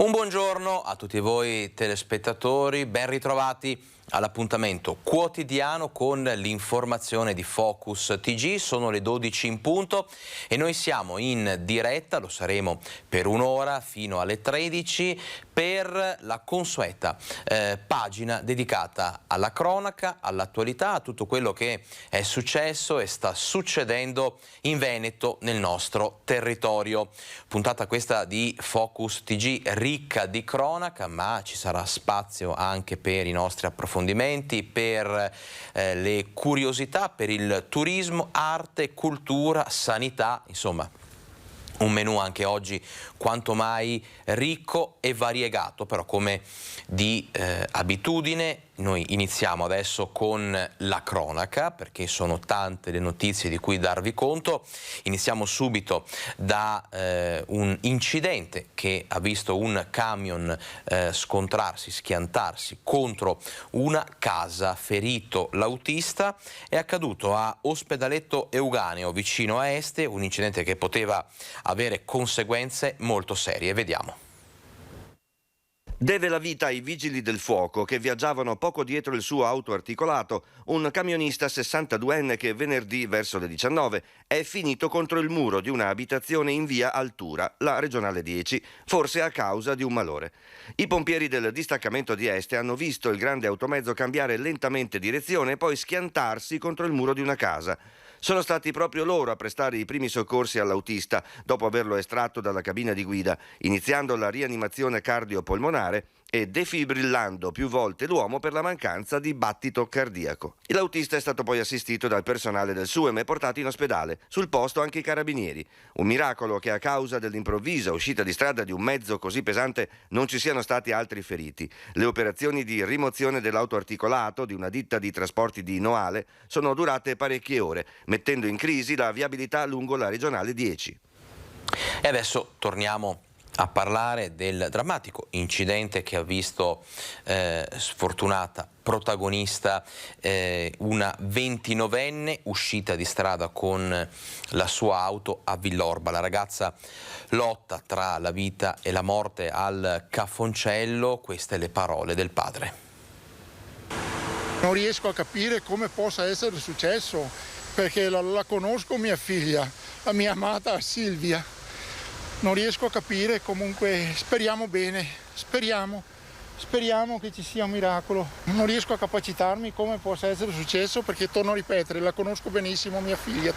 Un buongiorno a tutti voi telespettatori, ben ritrovati all'appuntamento quotidiano con l'informazione di Focus TG. Sono le 12 in punto e noi siamo in diretta, lo saremo per un'ora fino alle 13 per la consueta pagina dedicata alla cronaca, all'attualità, a tutto quello che è successo e sta succedendo in Veneto, nel nostro territorio. Puntata questa di Focus TG ricca di cronaca, ma ci sarà spazio anche per i nostri approfondimenti, per le curiosità, per il turismo, arte, cultura, sanità, insomma un menù anche oggi quanto mai ricco e variegato, però come di abitudine noi iniziamo adesso con la cronaca, perché sono tante le notizie di cui darvi conto. Iniziamo subito da un incidente che ha visto un camion schiantarsi contro una casa, ferito l'autista. È accaduto a Ospedaletto Euganeo, vicino a Este, un incidente che poteva avere conseguenze molto serie. Vediamo. Deve la vita ai vigili del fuoco che viaggiavano poco dietro il suo autoarticolato, un camionista 62enne che venerdì verso le 19 è finito contro il muro di una abitazione in via Altura, la regionale 10, forse a causa di un malore. I pompieri del distaccamento di Este hanno visto il grande automezzo cambiare lentamente direzione e poi schiantarsi contro il muro di una casa. Sono stati proprio loro a prestare i primi soccorsi all'autista dopo averlo estratto dalla cabina di guida, iniziando la rianimazione cardiopolmonare e defibrillando più volte l'uomo per la mancanza di battito cardiaco. L'autista è stato poi assistito dal personale del SUEM e portato in ospedale, sul posto anche i carabinieri. Un miracolo che a causa dell'improvvisa uscita di strada di un mezzo così pesante non ci siano stati altri feriti. Le operazioni di rimozione dell'autoarticolato di una ditta di trasporti di Noale sono durate parecchie ore, mettendo in crisi la viabilità lungo la regionale 10. E adesso torniamo a parlare del drammatico incidente che ha visto sfortunata protagonista una 29enne uscita di strada con la sua auto a Villorba. La ragazza lotta tra la vita e la morte al Cafoncello. Queste le parole del padre. Non riesco a capire come possa essere successo, perché la conosco mia figlia, la mia amata Silvia. Non riesco a capire, comunque speriamo bene, speriamo che ci sia un miracolo. Non riesco a capacitarmi come possa essere successo, perché torno a ripetere, la conosco benissimo mia figlia,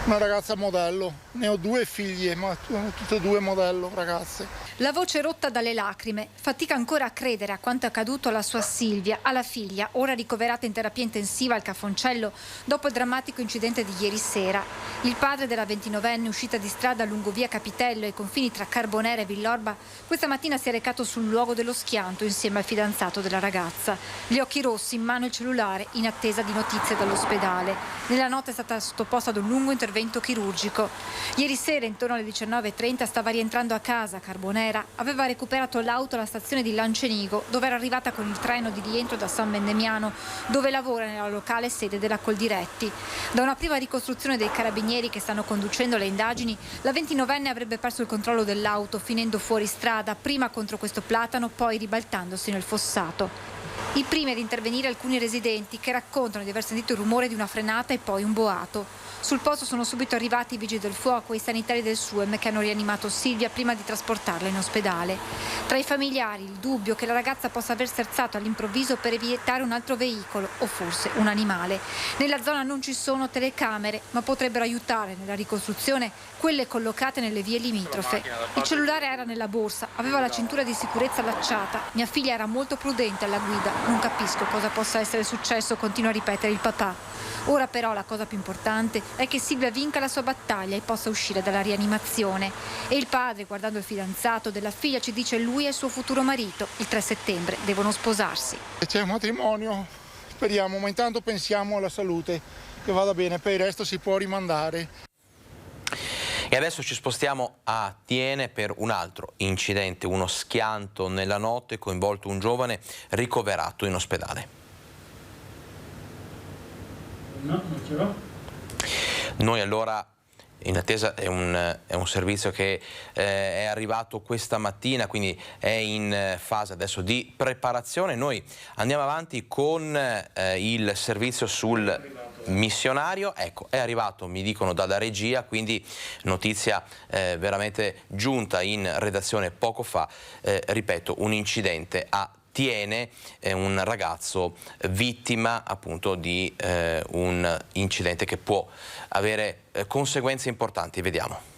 una ragazza modello. Ne ho 2 figlie, ma tutte e 2 modello ragazze. La voce rotta dalle lacrime, fatica ancora a credere a quanto accaduto alla sua Silvia, alla figlia, ora ricoverata in terapia intensiva al Cafoncello dopo il drammatico incidente di ieri sera. Il padre della 29enne uscita di strada lungo via Capitello ai confini tra Carbonera e Villorba questa mattina si è recato sul luogo dello schianto insieme al fidanzato della ragazza. Gli occhi rossi, in mano il cellulare, in attesa di notizie dall'ospedale. Nella notte è stata sottoposta ad un lungo intervento chirurgico. Ieri sera, intorno alle 19:30, stava rientrando a casa a Carbonera. Aveva recuperato l'auto alla stazione di Lancenigo, dove era arrivata con il treno di rientro da San Bendemiano, dove lavora nella locale sede della Coldiretti. Da una prima ricostruzione dei carabinieri che stanno conducendo le indagini, la 29enne avrebbe perso il controllo dell'auto, finendo fuori strada, prima contro questo platano, poi ribaltandosi nel fossato. I primi ad intervenire alcuni residenti che raccontano di aver sentito il rumore di una frenata e poi un boato. Sul posto sono subito arrivati i vigili del fuoco e i sanitari del SUEM che hanno rianimato Silvia prima di trasportarla in ospedale. Tra i familiari il dubbio che la ragazza possa aver sterzato all'improvviso per evitare un altro veicolo o forse un animale. Nella zona non ci sono telecamere, ma potrebbero aiutare nella ricostruzione quelle collocate nelle vie limitrofe. Il cellulare era nella borsa, aveva la cintura di sicurezza allacciata. Mia figlia era molto prudente alla guida. Non capisco cosa possa essere successo, continua a ripetere il papà. Ora però la cosa più importante è che Silvia vinca la sua battaglia e possa uscire dalla rianimazione. E il padre, guardando il fidanzato della figlia, ci dice lui e il suo futuro marito. Il 3 settembre devono sposarsi. C'è un matrimonio, speriamo, ma intanto pensiamo alla salute, che vada bene, per il resto si può rimandare. E adesso ci spostiamo a Thiene per un altro incidente, uno schianto nella notte coinvolto un giovane ricoverato in ospedale. No, non ce l'ho. Noi allora in attesa, è un servizio che è arrivato questa mattina, quindi è in fase adesso di preparazione. Noi andiamo avanti con il servizio sul missionario. Ecco, è arrivato, mi dicono dalla regia, quindi notizia veramente giunta in redazione poco fa, ripeto, un incidente a Tiene, un ragazzo vittima appunto di un incidente che può avere conseguenze importanti. Vediamo.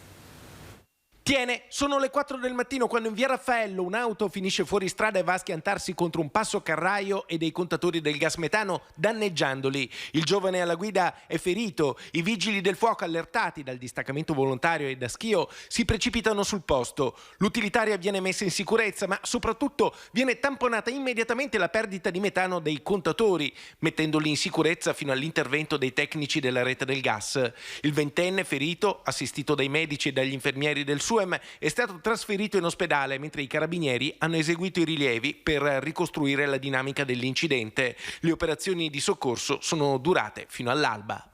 Tiene, sono le 4 del mattino quando in via Raffaello un'auto finisce fuori strada e va a schiantarsi contro un passo carraio e dei contatori del gas metano, danneggiandoli. Il giovane alla guida è ferito. I vigili del fuoco, allertati dal distaccamento volontario e da Schio, si precipitano sul posto. L'utilitaria viene messa in sicurezza, ma soprattutto viene tamponata immediatamente la perdita di metano dei contatori, mettendoli in sicurezza fino all'intervento dei tecnici della rete del gas. Il ventenne ferito, assistito dai medici e dagli infermieri del SUEM, è stato trasferito in ospedale mentre i carabinieri hanno eseguito i rilievi per ricostruire la dinamica dell'incidente. Le operazioni di soccorso sono durate fino all'alba.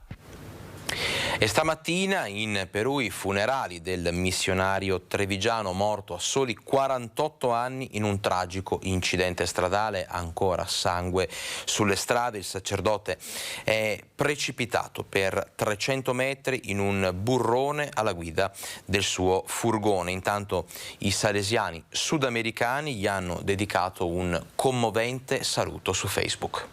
E stamattina in Perù i funerali del missionario trevigiano morto a soli 48 anni in un tragico incidente stradale, ancora sangue sulle strade. Il sacerdote è precipitato per 300 metri in un burrone alla guida del suo furgone. Intanto i salesiani sudamericani gli hanno dedicato un commovente saluto su Facebook.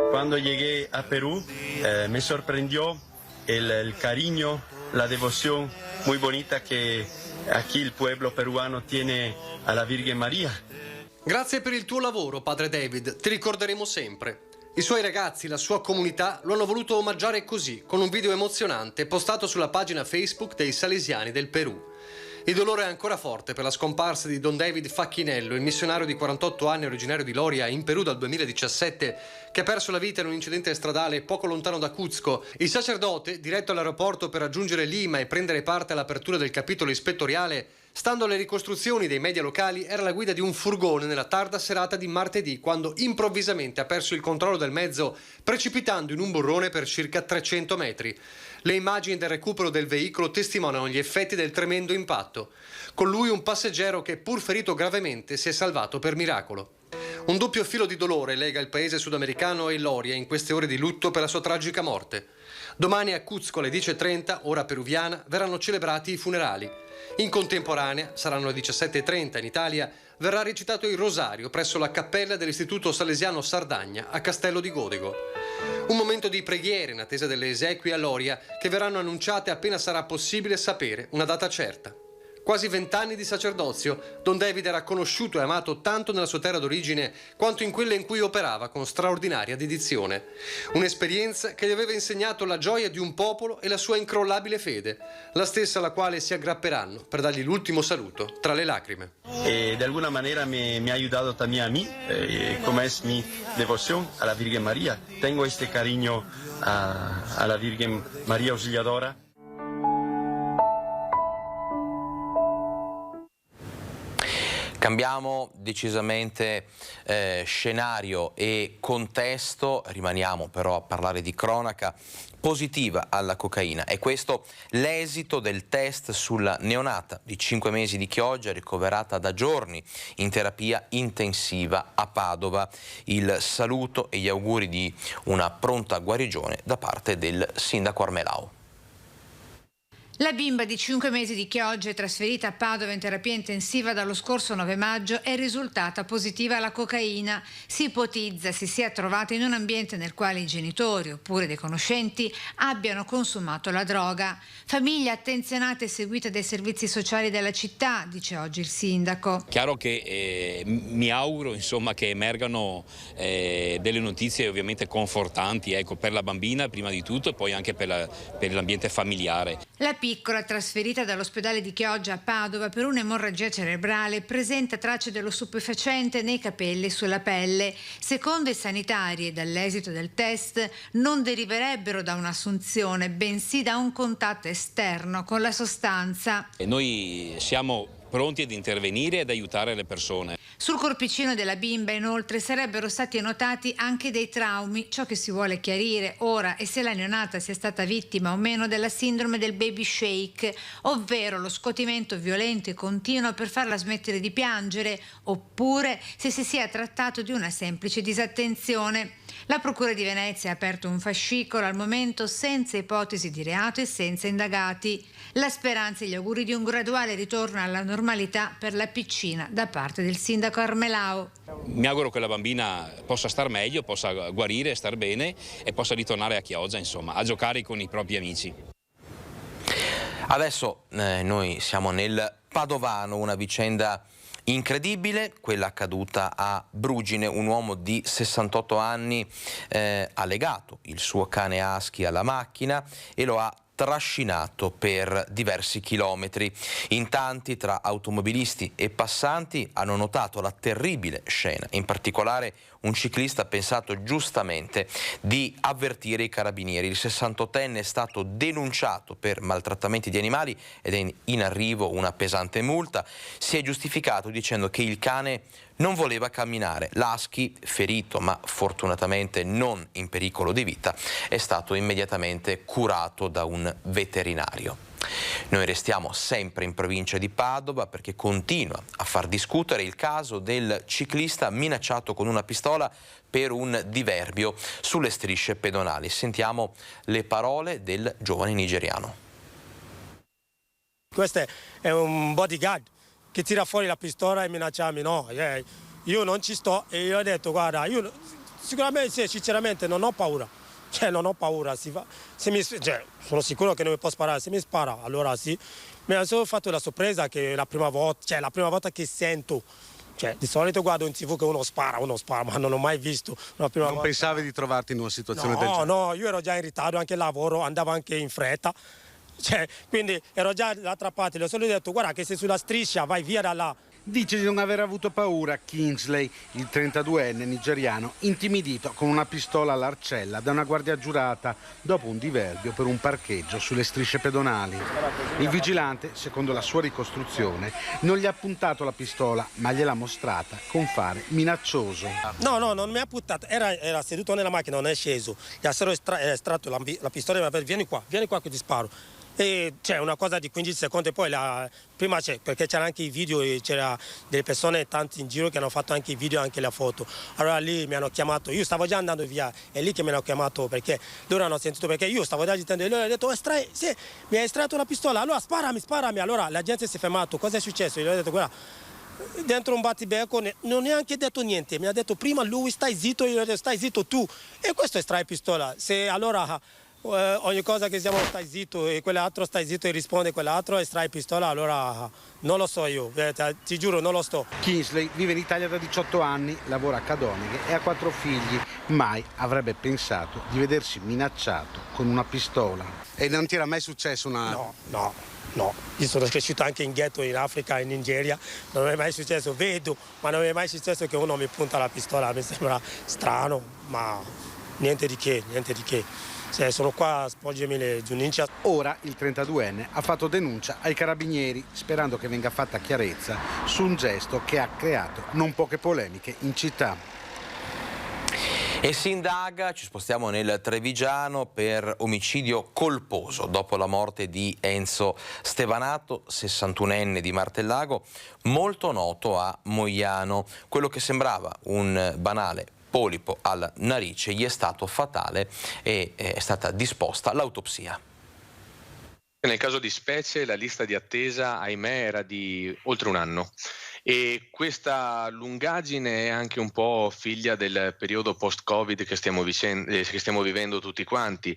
Cuando llegué a Perú me sorprendió el cariño, la devoción muy bonita que aquí el pueblo peruano tiene a la Virgen María. Grazie per il tuo lavoro, padre David, ti ricorderemo sempre. I suoi ragazzi, la sua comunità lo hanno voluto omaggiare così, con un video emozionante postato sulla pagina Facebook dei Salesiani del Perù. Il dolore è ancora forte per la scomparsa di Don David Facchinello, il missionario di 48 anni originario di Loria in Perù dal 2017, che ha perso la vita in un incidente stradale poco lontano da Cuzco. Il sacerdote, diretto all'aeroporto per raggiungere Lima e prendere parte all'apertura del capitolo ispettoriale, stando alle ricostruzioni dei media locali, era alla guida di un furgone nella tarda serata di martedì, quando improvvisamente ha perso il controllo del mezzo, precipitando in un burrone per circa 300 metri. Le immagini del recupero del veicolo testimoniano gli effetti del tremendo impatto. Con lui un passeggero che, pur ferito gravemente, si è salvato per miracolo. Un doppio filo di dolore lega il paese sudamericano e Loria in queste ore di lutto per la sua tragica morte. Domani a Cuzco alle 10:30, ora peruviana, verranno celebrati i funerali. In contemporanea, saranno le 17:30 in Italia, verrà recitato il rosario presso la cappella dell'Istituto Salesiano Sardagna a Castello di Godego. Un momento di preghiere in attesa delle esequie a Loria che verranno annunciate appena sarà possibile sapere una data certa. Quasi 20 anni di sacerdozio, Don David era conosciuto e amato tanto nella sua terra d'origine quanto in quella in cui operava con straordinaria dedizione. Un'esperienza che gli aveva insegnato la gioia di un popolo e la sua incrollabile fede, la stessa alla quale si aggrapperanno per dargli l'ultimo saluto tra le lacrime. De alguna manera me ha ayudado también a mí, como es mi devoción a la Virgen María. Tengo este cariño a la Virgen María Auxiliadora. Cambiamo decisamente scenario e contesto, rimaniamo però a parlare di cronaca positiva alla cocaina. È questo l'esito del test sulla neonata di 5 mesi di Chioggia, ricoverata da giorni in terapia intensiva a Padova. Il saluto e gli auguri di una pronta guarigione da parte del sindaco Armelao. La bimba di 5 mesi di Chioggia, trasferita a Padova in terapia intensiva dallo scorso 9 maggio, è risultata positiva alla cocaina. Si ipotizza si sia trovata in un ambiente nel quale i genitori oppure dei conoscenti abbiano consumato la droga. Famiglia attenzionata e seguita dai servizi sociali della città, dice oggi il sindaco. Chiaro che mi auguro insomma, che emergano delle notizie ovviamente confortanti, ecco, per la bambina prima di tutto e poi anche per l'ambiente familiare. La piccola trasferita dall'ospedale di Chioggia a Padova per un'emorragia cerebrale presenta tracce dello stupefacente nei capelli e sulla pelle. Secondo i sanitari e dall'esito del test non deriverebbero da un'assunzione, bensì da un contatto esterno con la sostanza. E noi siamo pronti ad intervenire ed aiutare le persone. Sul corpicino della bimba, inoltre, sarebbero stati notati anche dei traumi. Ciò che si vuole chiarire ora è se la neonata sia stata vittima o meno della sindrome del baby shake, ovvero lo scuotimento violento e continuo per farla smettere di piangere, oppure se si sia trattato di una semplice disattenzione. La Procura di Venezia ha aperto un fascicolo, al momento senza ipotesi di reato e senza indagati. La speranza e gli auguri di un graduale ritorno alla normalità per la piccina da parte del sindaco Armelao. Mi auguro che la bambina possa star meglio, possa guarire, star bene e possa ritornare a Chioggia, insomma, a giocare con i propri amici. Adesso noi siamo nel Padovano, una vicenda incredibile, quella accaduta a Brugine. Un uomo di 68 anni ha legato il suo cane husky alla macchina e lo ha trascinato per diversi chilometri. In tanti, tra automobilisti e passanti, hanno notato la terribile scena. In particolare un ciclista ha pensato giustamente di avvertire i carabinieri. Il 68enne è stato denunciato per maltrattamenti di animali ed è in arrivo una pesante multa. Si è giustificato dicendo che il cane non voleva camminare. L'husky, ferito ma fortunatamente non in pericolo di vita, è stato immediatamente curato da un veterinario. Noi restiamo sempre in provincia di Padova perché continua a far discutere il caso del ciclista minacciato con una pistola per un diverbio sulle strisce pedonali. Sentiamo le parole del giovane nigeriano. Questo è un bodyguard che tira fuori la pistola e minacciami. No, io non ci sto e io ho detto guarda, io sicuramente, sinceramente non ho paura. Non ho paura, sono sicuro che non mi può sparare, se mi spara allora sì. Mi ha solo fatto la sorpresa che la prima volta che sento, di solito guardo in TV che uno spara, ma non ho mai visto una prima volta. Pensavi di trovarti in una situazione del genere? No, io ero già in ritardo, anche il lavoro, andavo anche in fretta, quindi ero già dall'altra parte, le ho solo detto guarda che sei sulla striscia, vai via da là. Dice di non aver avuto paura Kingsley, il 32enne nigeriano, intimidito con una pistola all'arcella da una guardia giurata dopo un diverbio per un parcheggio sulle strisce pedonali. Il vigilante, secondo la sua ricostruzione, non gli ha puntato la pistola, ma gliel'ha mostrata con fare minaccioso. No, non mi ha puntato, era seduto nella macchina, non è sceso. Gli ha solo estratto la pistola e mi ha detto vieni qua che ti sparo. E c'è una cosa di 15 secondi, poi prima perché c'era anche i video, e c'era delle persone tanti in giro che hanno fatto anche i video e anche la foto. Allora lì mi hanno chiamato, io stavo già andando via, è lì che mi hanno chiamato perché loro hanno sentito, perché io stavo già agitando e loro hanno detto mi ha estratto la pistola, allora sparami. Allora la gente si è fermato, cosa è successo? Io gli ho detto guarda, dentro un battibecco non è neanche detto niente, mi ha detto prima lui stai zitto, io gli ho detto stai zitto tu, e questo estrae pistola, se allora ogni cosa che siamo stai zitto e quell'altro stai zitto e risponde quell'altro estrae pistola, allora non lo so io, ti giuro non lo sto. Kingsley vive in Italia da 18 anni, lavora a Cadoneghe e ha 4 figli. Mai avrebbe pensato di vedersi minacciato con una pistola. E non ti era mai successo una... No, io sono cresciuto anche in ghetto in Africa, in Nigeria, non mi è mai successo, vedo, ma non mi è mai successo che uno mi punta la pistola, mi sembra strano, ma niente di che. Sono qua a sporgermi le giudicia. Ora il 32enne ha fatto denuncia ai carabinieri sperando che venga fatta chiarezza su un gesto che ha creato non poche polemiche in città. E si indaga, ci spostiamo nel Trevigiano, per omicidio colposo dopo la morte di Enzo Stevanato, 61enne di Martellago, molto noto a Mogliano. Quello che sembrava un banale polipo alla narice gli è stato fatale e è stata disposta l'autopsia. Nel caso di specie la lista di attesa, ahimè, era di oltre un anno e questa lungaggine è anche un po' figlia del periodo post-Covid che stiamo vivendo tutti quanti.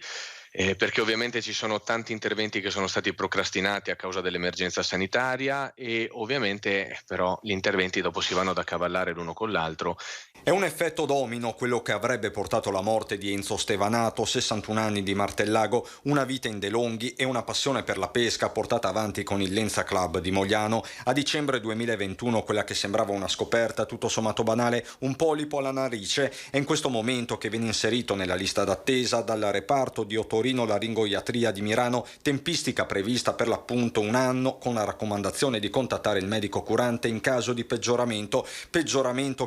perché ovviamente ci sono tanti interventi che sono stati procrastinati a causa dell'emergenza sanitaria e ovviamente però gli interventi dopo si vanno ad accavallare l'uno con l'altro. È un effetto domino quello che avrebbe portato alla morte di Enzo Stevanato, 61 anni, di Martellago, una vita in DeLonghi e una passione per la pesca portata avanti con il Lenza Club di Mogliano. A dicembre 2021 quella che sembrava una scoperta tutto sommato banale, un polipo alla narice, è in questo momento che viene inserito nella lista d'attesa dal reparto di otorino-laringoiatria di Milano, tempistica prevista per l'appunto 1 anno, con la raccomandazione di contattare il medico curante in caso di peggioramento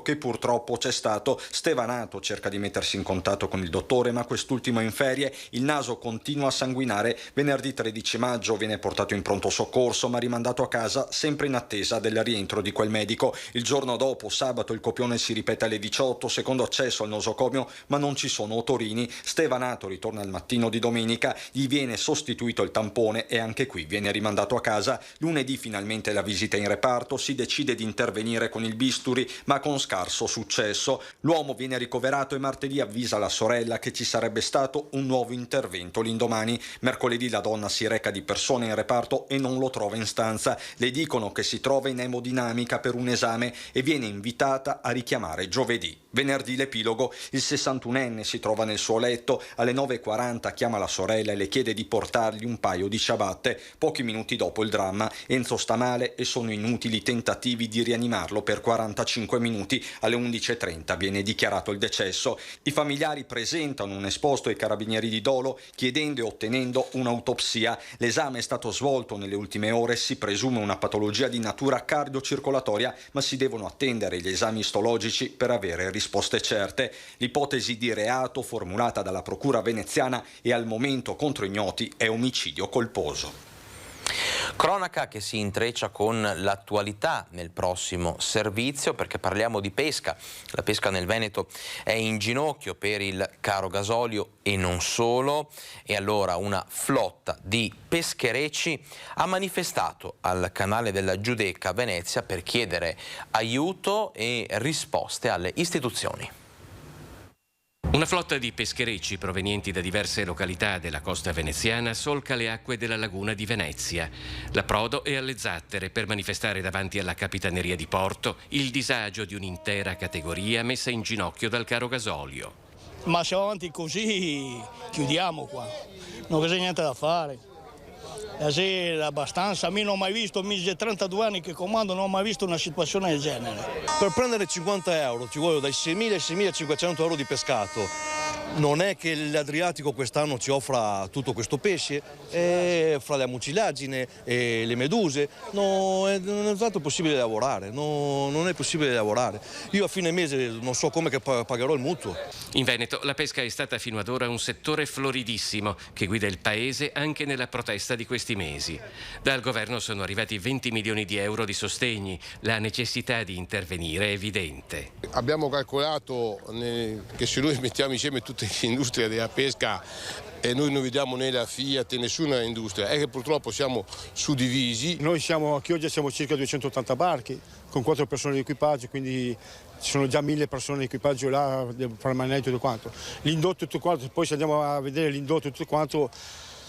che purtroppo c'è stato. Stevanato cerca di mettersi in contatto con il dottore, ma quest'ultimo è in ferie, il naso continua a sanguinare. Venerdì 13 maggio viene portato in pronto soccorso, ma rimandato a casa sempre in attesa del rientro di quel medico. Il giorno dopo, sabato, il copione si ripete alle 18, secondo accesso al nosocomio, ma non ci sono otorini. Stevanato ritorna al mattino di domenica, gli viene sostituito il tampone e anche qui viene rimandato a casa. Lunedì finalmente la visita in reparto, si decide di intervenire con il bisturi, ma con scarso successo. L'uomo viene ricoverato e martedì avvisa la sorella che ci sarebbe stato un nuovo intervento l'indomani. Mercoledì la donna si reca di persona in reparto e non lo trova in stanza. Le dicono che si trova in emodinamica per un esame e viene invitata a richiamare giovedì. Venerdì l'epilogo, il 61enne si trova nel suo letto, alle 9:40 chiama la sorella e le chiede di portargli un paio di ciabatte. Pochi minuti dopo il dramma, Enzo sta male e sono inutili tentativi di rianimarlo per 45 minuti. Alle 11:30 viene dichiarato il decesso. I familiari presentano un esposto ai carabinieri di Dolo chiedendo e ottenendo un'autopsia. L'esame è stato svolto nelle ultime ore, si presume una patologia di natura cardiocircolatoria, ma si devono attendere gli esami istologici per avere risposte certe. L'ipotesi di reato formulata dalla procura veneziana e al momento contro ignoti è omicidio colposo. Cronaca che si intreccia con l'attualità nel prossimo servizio, perché parliamo di pesca. La pesca nel Veneto è in ginocchio per il caro gasolio e non solo, e allora una flotta di pescherecci ha manifestato al canale della Giudecca a Venezia per chiedere aiuto e risposte alle istituzioni. Una flotta di pescherecci provenienti da diverse località della costa veneziana solca le acque della laguna di Venezia. L'approdo è alle zattere per manifestare davanti alla Capitaneria di Porto il disagio di un'intera categoria messa in ginocchio dal caro gasolio. Ma se avanti così chiudiamo qua, non c'è niente da fare. Sì, abbastanza. A me non ho mai visto, mi 32 anni che comando, non ho mai visto una situazione del genere. Per prendere 50 euro ci vogliono dai 6.000 ai 6.500 euro di pescato. Non è che l'Adriatico quest'anno ci offra tutto questo pesce, fra le mucilagine e le meduse non è stato possibile lavorare, non è possibile lavorare. Io a fine mese non so come che pagherò il mutuo. In Veneto la pesca è stata fino ad ora un settore floridissimo che guida il paese anche nella protesta di questi mesi. Dal governo sono arrivati 20 milioni di euro di sostegni, la necessità di intervenire è evidente. Abbiamo calcolato che se noi mettiamo insieme tutte le industrie della pesca e noi non vediamo né la Fiat, nessuna industria, è che purtroppo siamo suddivisi. Noi siamo, a Chioggia siamo circa 280 barchi con 4 persone di equipaggio, quindi ci sono già 1000 persone di equipaggio là, permanente e tutto quanto. L'indotto tutto quanto, poi se andiamo a vedere l'indotto tutto quanto,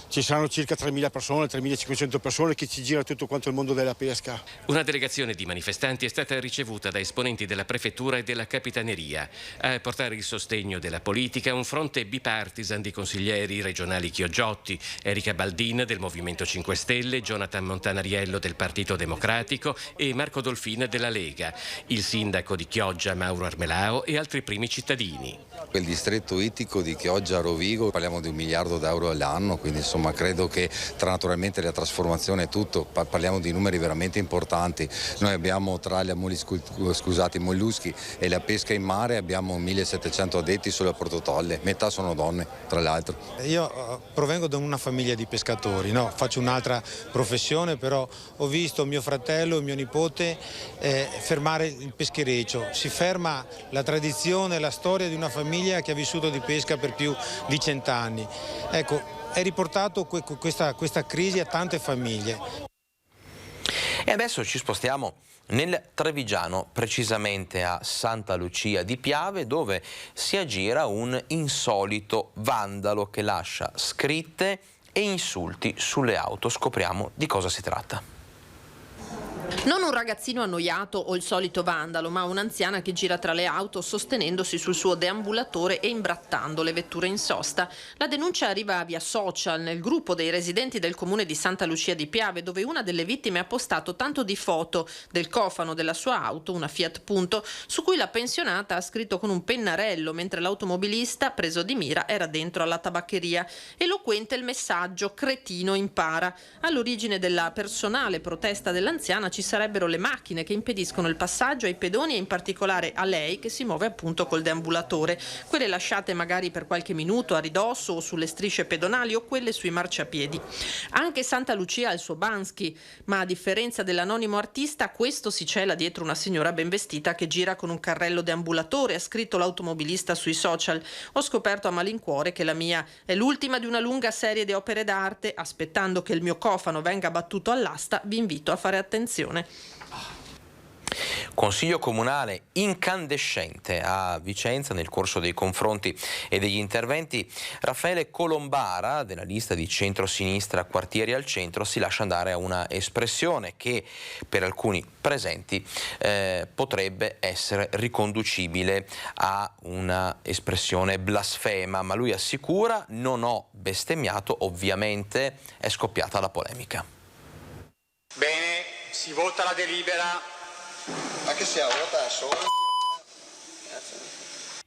ci saranno circa 3.000 persone, 3.500 persone che ci gira tutto quanto il mondo della pesca. Una delegazione di manifestanti è stata ricevuta da esponenti della prefettura e della capitaneria. A portare il sostegno della politica un fronte bipartisan di consiglieri regionali Chioggiotti, Erika Baldin del Movimento 5 Stelle, Jonathan Montanariello del Partito Democratico e Marco Dolfin della Lega, il sindaco di Chioggia Mauro Armelao e altri primi cittadini. Il distretto ittico di Chioggia a Rovigo, parliamo di 1 miliardo d'euro all'anno, quindi insomma credo che tra naturalmente la trasformazione e tutto, parliamo di numeri veramente importanti. Noi abbiamo tra i molluschi e la pesca in mare abbiamo 1.700 addetti solo a Porto Tolle, metà sono donne tra l'altro. Io provengo da una famiglia di pescatori, no? Faccio un'altra professione, però ho visto mio fratello e mio nipote fermare il peschereccio. Si ferma la tradizione, la storia di una famiglia che ha vissuto di pesca per più di 100 anni. Ecco, è riportato questa crisi a tante famiglie. E adesso ci spostiamo nel Trevigiano, precisamente a Santa Lucia di Piave, dove si aggira un insolito vandalo che lascia scritte e insulti sulle auto. Scopriamo di cosa si tratta. Non un ragazzino annoiato o il solito vandalo, ma un'anziana che gira tra le auto sostenendosi sul suo deambulatore e imbrattando le vetture in sosta. La denuncia arriva via social nel gruppo dei residenti del comune di Santa Lucia di Piave, dove una delle vittime ha postato tanto di foto del cofano della sua auto, una Fiat Punto, su cui la pensionata ha scritto con un pennarello, mentre l'automobilista, preso di mira, era dentro alla tabaccheria. Eloquente il messaggio: cretino impara. All'origine della personale protesta dell'anziana ci sarebbero le macchine che impediscono il passaggio ai pedoni e in particolare a lei che si muove appunto col deambulatore, quelle lasciate magari per qualche minuto a ridosso o sulle strisce pedonali o quelle sui marciapiedi. Anche Santa Lucia ha il suo Bansky, ma a differenza dell'anonimo artista, questo si cela dietro una signora ben vestita che gira con un carrello deambulatore, ha scritto l'automobilista sui social. Ho scoperto a malincuore che la mia è l'ultima di una lunga serie di opere d'arte. Aspettando che il mio cofano venga battuto all'asta, vi invito a fare attenzione. Consiglio comunale incandescente a Vicenza. Nel corso dei confronti e degli interventi, Raffaele Colombara, della lista di centro-sinistra Quartieri al Centro, si lascia andare a una espressione che per alcuni presenti potrebbe essere riconducibile a una espressione blasfema, ma lui assicura: non ho bestemmiato. Ovviamente è scoppiata la polemica. Bene, si vota la delibera. Ma che sia vota solo?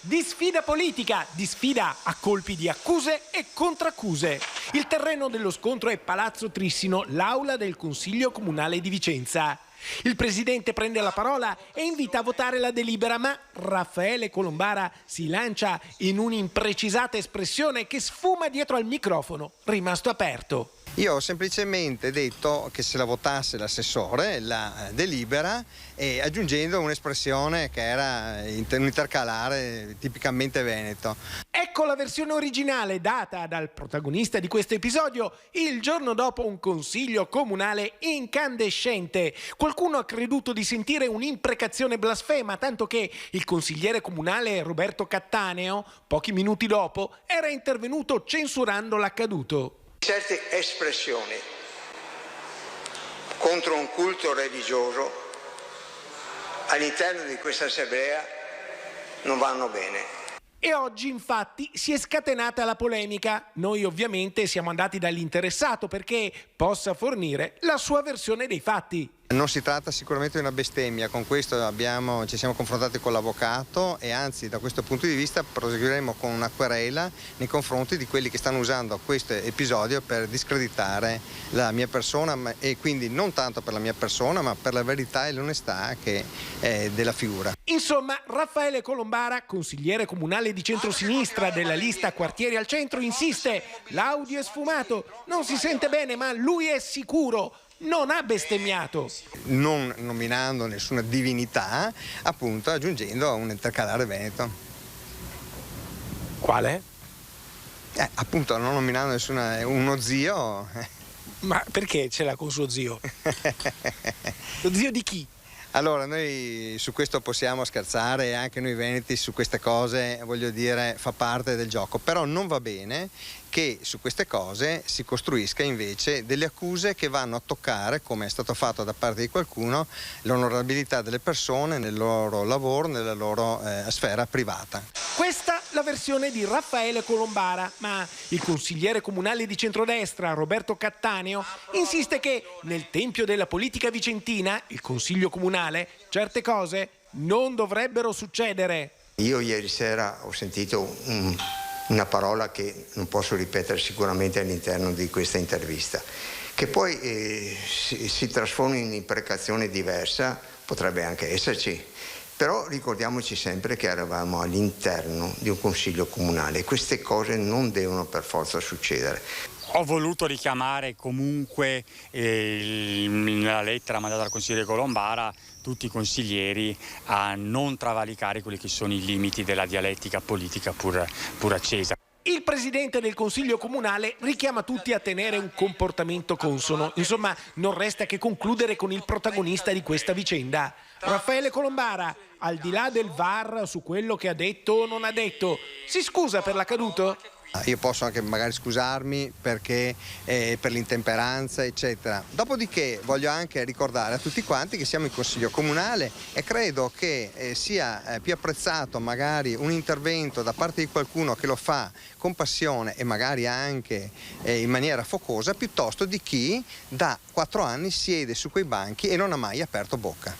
Di sfida politica, di sfida a colpi di accuse e contraccuse. Il terreno dello scontro è Palazzo Trissino, l'aula del Consiglio Comunale di Vicenza. Il presidente prende la parola e invita a votare la delibera, ma Raffaele Colombara si lancia in un'imprecisata espressione che sfuma dietro al microfono, rimasto aperto. Io ho semplicemente detto che se la votasse l'assessore, la delibera, e aggiungendo un'espressione che era un intercalare tipicamente veneto. Ecco la versione originale data dal protagonista di questo episodio il giorno dopo un consiglio comunale incandescente. Qualcuno ha creduto di sentire un'imprecazione blasfema, tanto che il consigliere comunale Roberto Cattaneo, pochi minuti dopo, era intervenuto censurando l'accaduto. Certe espressioni contro un culto religioso all'interno di questa assemblea non vanno bene. E oggi infatti si è scatenata la polemica. Noi ovviamente siamo andati dall'interessato perché possa fornire la sua versione dei fatti. Non si tratta sicuramente di una bestemmia, con questo ci siamo confrontati con l'avvocato e anzi da questo punto di vista proseguiremo con una querela nei confronti di quelli che stanno usando questo episodio per discreditare la mia persona e quindi non tanto per la mia persona ma per la verità e l'onestà che è della figura. Insomma, Raffaele Colombara, consigliere comunale di centrosinistra della lista Quartieri al Centro, insiste: l'audio è sfumato, non si sente bene ma lui è sicuro. Non ha bestemmiato. Non nominando nessuna divinità, appunto aggiungendo un intercalare veneto. Quale? Appunto non nominando uno zio. Ma perché ce l'ha con suo zio? Lo zio di chi? Allora, noi su questo possiamo scherzare, anche noi veneti su queste cose, voglio dire, fa parte del gioco, però non va bene che su queste cose si costruisca invece delle accuse che vanno a toccare, come è stato fatto da parte di qualcuno, l'onorabilità delle persone nel loro lavoro, nella loro sfera privata. Questa la versione di Raffaele Colombara, ma il consigliere comunale di centrodestra Roberto Cattaneo insiste che nel tempio della politica vicentina, il consiglio comunale, certe cose non dovrebbero succedere. Io ieri sera ho sentito una parola che non posso ripetere sicuramente all'interno di questa intervista, che poi si trasforma in imprecazione diversa, potrebbe anche esserci, però ricordiamoci sempre che eravamo all'interno di un consiglio comunale e queste cose non devono per forza succedere. Ho voluto richiamare comunque nella lettera mandata dal consigliere Colombara tutti i consiglieri a non travalicare quelli che sono i limiti della dialettica politica pur accesa. Il presidente del Consiglio Comunale richiama tutti a tenere un comportamento consono. Insomma, non resta che concludere con il protagonista di questa vicenda. Raffaele Colombara, al di là del VAR su quello che ha detto o non ha detto, si scusa per l'accaduto? Io posso anche magari scusarmi perché per l'intemperanza eccetera. Dopodiché voglio anche ricordare a tutti quanti che siamo in Consiglio Comunale e credo che sia più apprezzato magari un intervento da parte di qualcuno che lo fa con passione e magari anche in maniera focosa piuttosto di chi da 4 anni siede su quei banchi e non ha mai aperto bocca.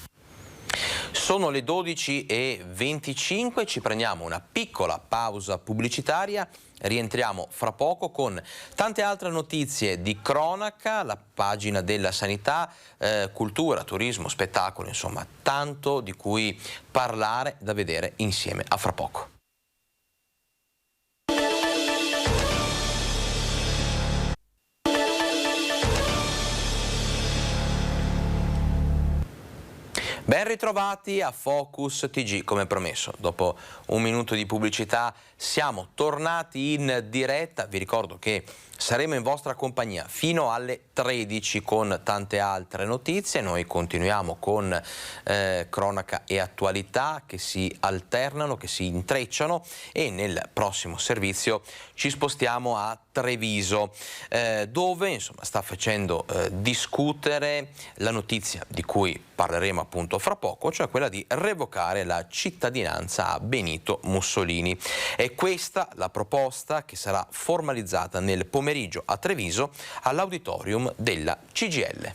Sono le 12:25, ci prendiamo una piccola pausa pubblicitaria, rientriamo fra poco con tante altre notizie di cronaca, la pagina della sanità, cultura, turismo, spettacolo, insomma tanto di cui parlare, da vedere insieme. A fra poco. Ben ritrovati a Focus TG, come promesso. Dopo un minuto di pubblicità siamo tornati in diretta. Vi ricordo che saremo in vostra compagnia fino alle 13 con tante altre notizie. Noi continuiamo con cronaca e attualità che si alternano, che si intrecciano, e nel prossimo servizio ci spostiamo a Treviso, dove insomma sta facendo discutere la notizia di cui parleremo appunto fra poco, cioè quella di revocare la cittadinanza a Benito Mussolini. È questa la proposta che sarà formalizzata nel pomeriggio a Treviso all'auditorium della CGIL.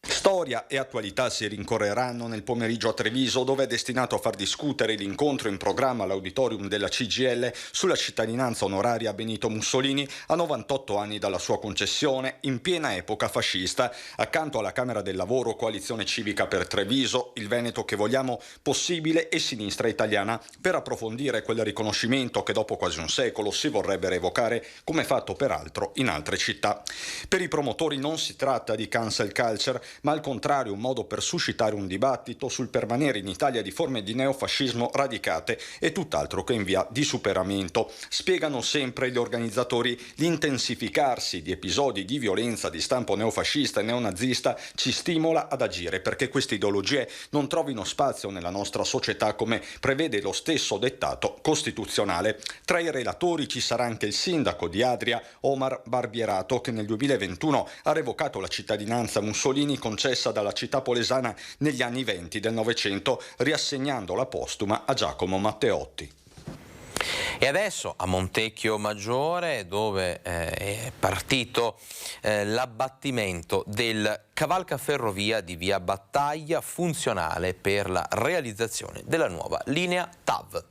Storia e attualità si rincorreranno nel pomeriggio a Treviso, dove è destinato a far discutere l'incontro in programma all'auditorium della CGIL sulla cittadinanza onoraria a Benito Mussolini a 98 anni dalla sua concessione, in piena epoca fascista. Accanto alla Camera del Lavoro, Coalizione Civica per Treviso, Il Veneto che vogliamo possibile e Sinistra Italiana, per approfondire quel riconoscimento che dopo quasi un secolo si vorrebbe revocare, come fatto peraltro in altre città. Per i promotori non si tratta di cancel culture, ma al contrario un modo per suscitare un dibattito sul permanere in Italia di forme di neofascismo radicate e tutt'altro che in via di superamento. Spiegano sempre gli organizzatori: l'intensificarsi di episodi di violenza di stampo neofascista e neonazista ci stimola ad agire perché queste ideologie non trovino spazio nella nostra società, come prevede lo stesso dettato costituzionale. Tra i relatori ci sarà anche il sindaco di Adria, Omar Barbierato, che nel 2021 ha revocato la cittadinanza Mussolini concessa dalla città polesana negli anni 20 del Novecento, riassegnandola postuma a Giacomo Matteotti. E adesso a Montecchio Maggiore, dove è partito l'abbattimento del cavalcaferrovia di via Battaglia, funzionale per la realizzazione della nuova linea TAV.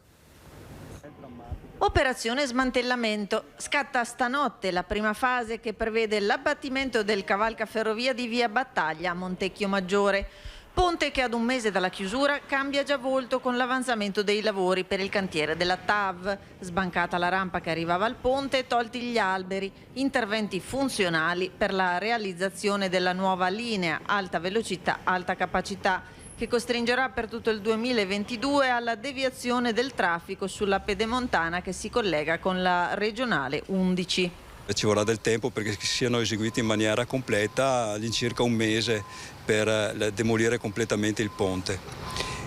Operazione smantellamento. Scatta stanotte la prima fase che prevede l'abbattimento del cavalcaferrovia di via Battaglia a Montecchio Maggiore. Ponte che ad un mese dalla chiusura cambia già volto con l'avanzamento dei lavori per il cantiere della TAV. Sbancata la rampa che arrivava al ponte e tolti gli alberi. Interventi funzionali per la realizzazione della nuova linea alta velocità, alta capacità, che costringerà per tutto il 2022 alla deviazione del traffico sulla pedemontana che si collega con la regionale 11. Ci vorrà del tempo perché siano eseguiti in maniera completa, all'incirca un mese, per demolire completamente il ponte.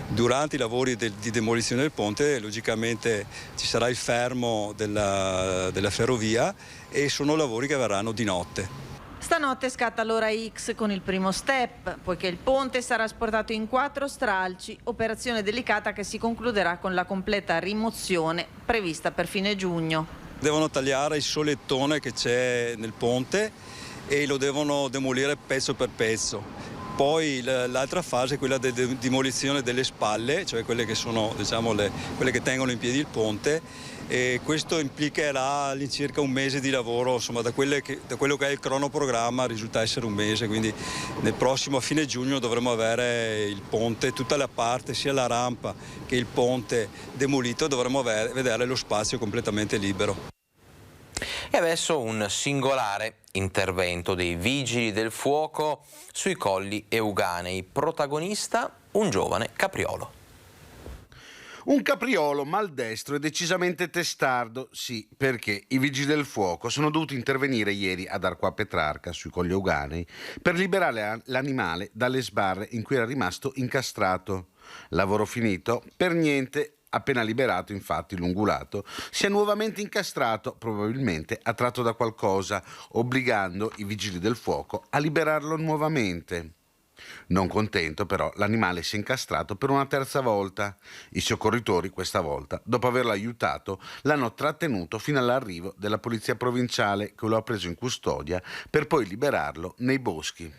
Durante i lavori di demolizione del ponte logicamente ci sarà il fermo della ferrovia e sono lavori che avverranno di notte. Stanotte scatta l'ora X con il primo step, poiché il ponte sarà sportato in 4 stralci, operazione delicata che si concluderà con la completa rimozione prevista per fine giugno. Devono tagliare il solettone che c'è nel ponte e lo devono demolire pezzo per pezzo. Poi l'altra fase è quella di demolizione delle spalle, cioè quelle che sono, diciamo, quelle che tengono in piedi il ponte, e questo implicherà all'incirca un mese di lavoro, insomma da quello che è il cronoprogramma risulta essere un mese, quindi nel prossimo a fine giugno dovremo avere il ponte, tutta la parte, sia la rampa che il ponte demolito, dovremo vedere lo spazio completamente libero. E adesso un singolare intervento dei Vigili del Fuoco sui Colli Euganei. Protagonista un giovane capriolo. Un capriolo maldestro e decisamente testardo, sì, perché i vigili del fuoco sono dovuti intervenire ieri ad Arqua Petrarca, sui Colli Euganei, per liberare l'animale dalle sbarre in cui era rimasto incastrato. Lavoro finito? Per niente. Appena liberato, infatti, l'ungulato si è nuovamente incastrato, probabilmente attratto da qualcosa, obbligando i vigili del fuoco a liberarlo nuovamente. Non contento, però, l'animale si è incastrato per una terza volta. I soccorritori, questa volta, dopo averlo aiutato, l'hanno trattenuto fino all'arrivo della polizia provinciale, che lo ha preso in custodia per poi liberarlo nei boschi.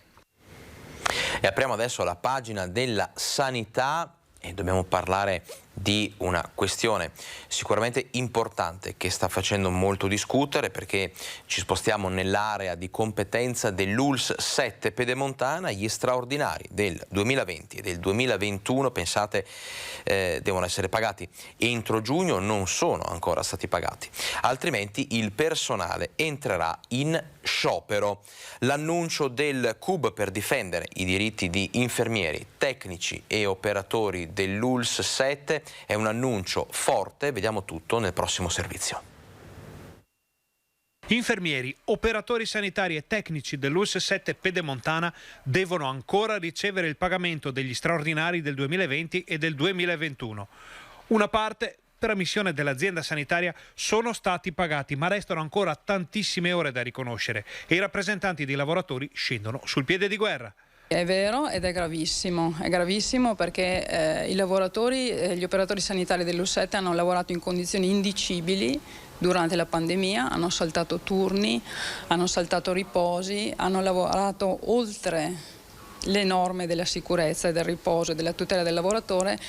E apriamo adesso la pagina della sanità e dobbiamo parlare di una questione sicuramente importante che sta facendo molto discutere, perché ci spostiamo nell'area di competenza dell'ULSS 7 Pedemontana. Gli straordinari del 2020 e del 2021, pensate, devono essere pagati entro giugno, non sono ancora stati pagati, altrimenti il personale entrerà in sciopero. L'annuncio del CUB per difendere i diritti di infermieri, tecnici e operatori dell'ULSS 7 è un annuncio forte, vediamo tutto nel prossimo servizio. Infermieri, operatori sanitari e tecnici dell'ULSS 7 Pedemontana devono ancora ricevere il pagamento degli straordinari del 2020 e del 2021. Una parte per ammissione dell'azienda sanitaria sono stati pagati, ma restano ancora tantissime ore da riconoscere e i rappresentanti dei lavoratori scendono sul piede di guerra. È vero ed è gravissimo perché i lavoratori, gli operatori sanitari dell'ULSS 7 hanno lavorato in condizioni indicibili durante la pandemia, hanno saltato turni, hanno saltato riposi, hanno lavorato oltre le norme della sicurezza e del riposo e della tutela del lavoratore,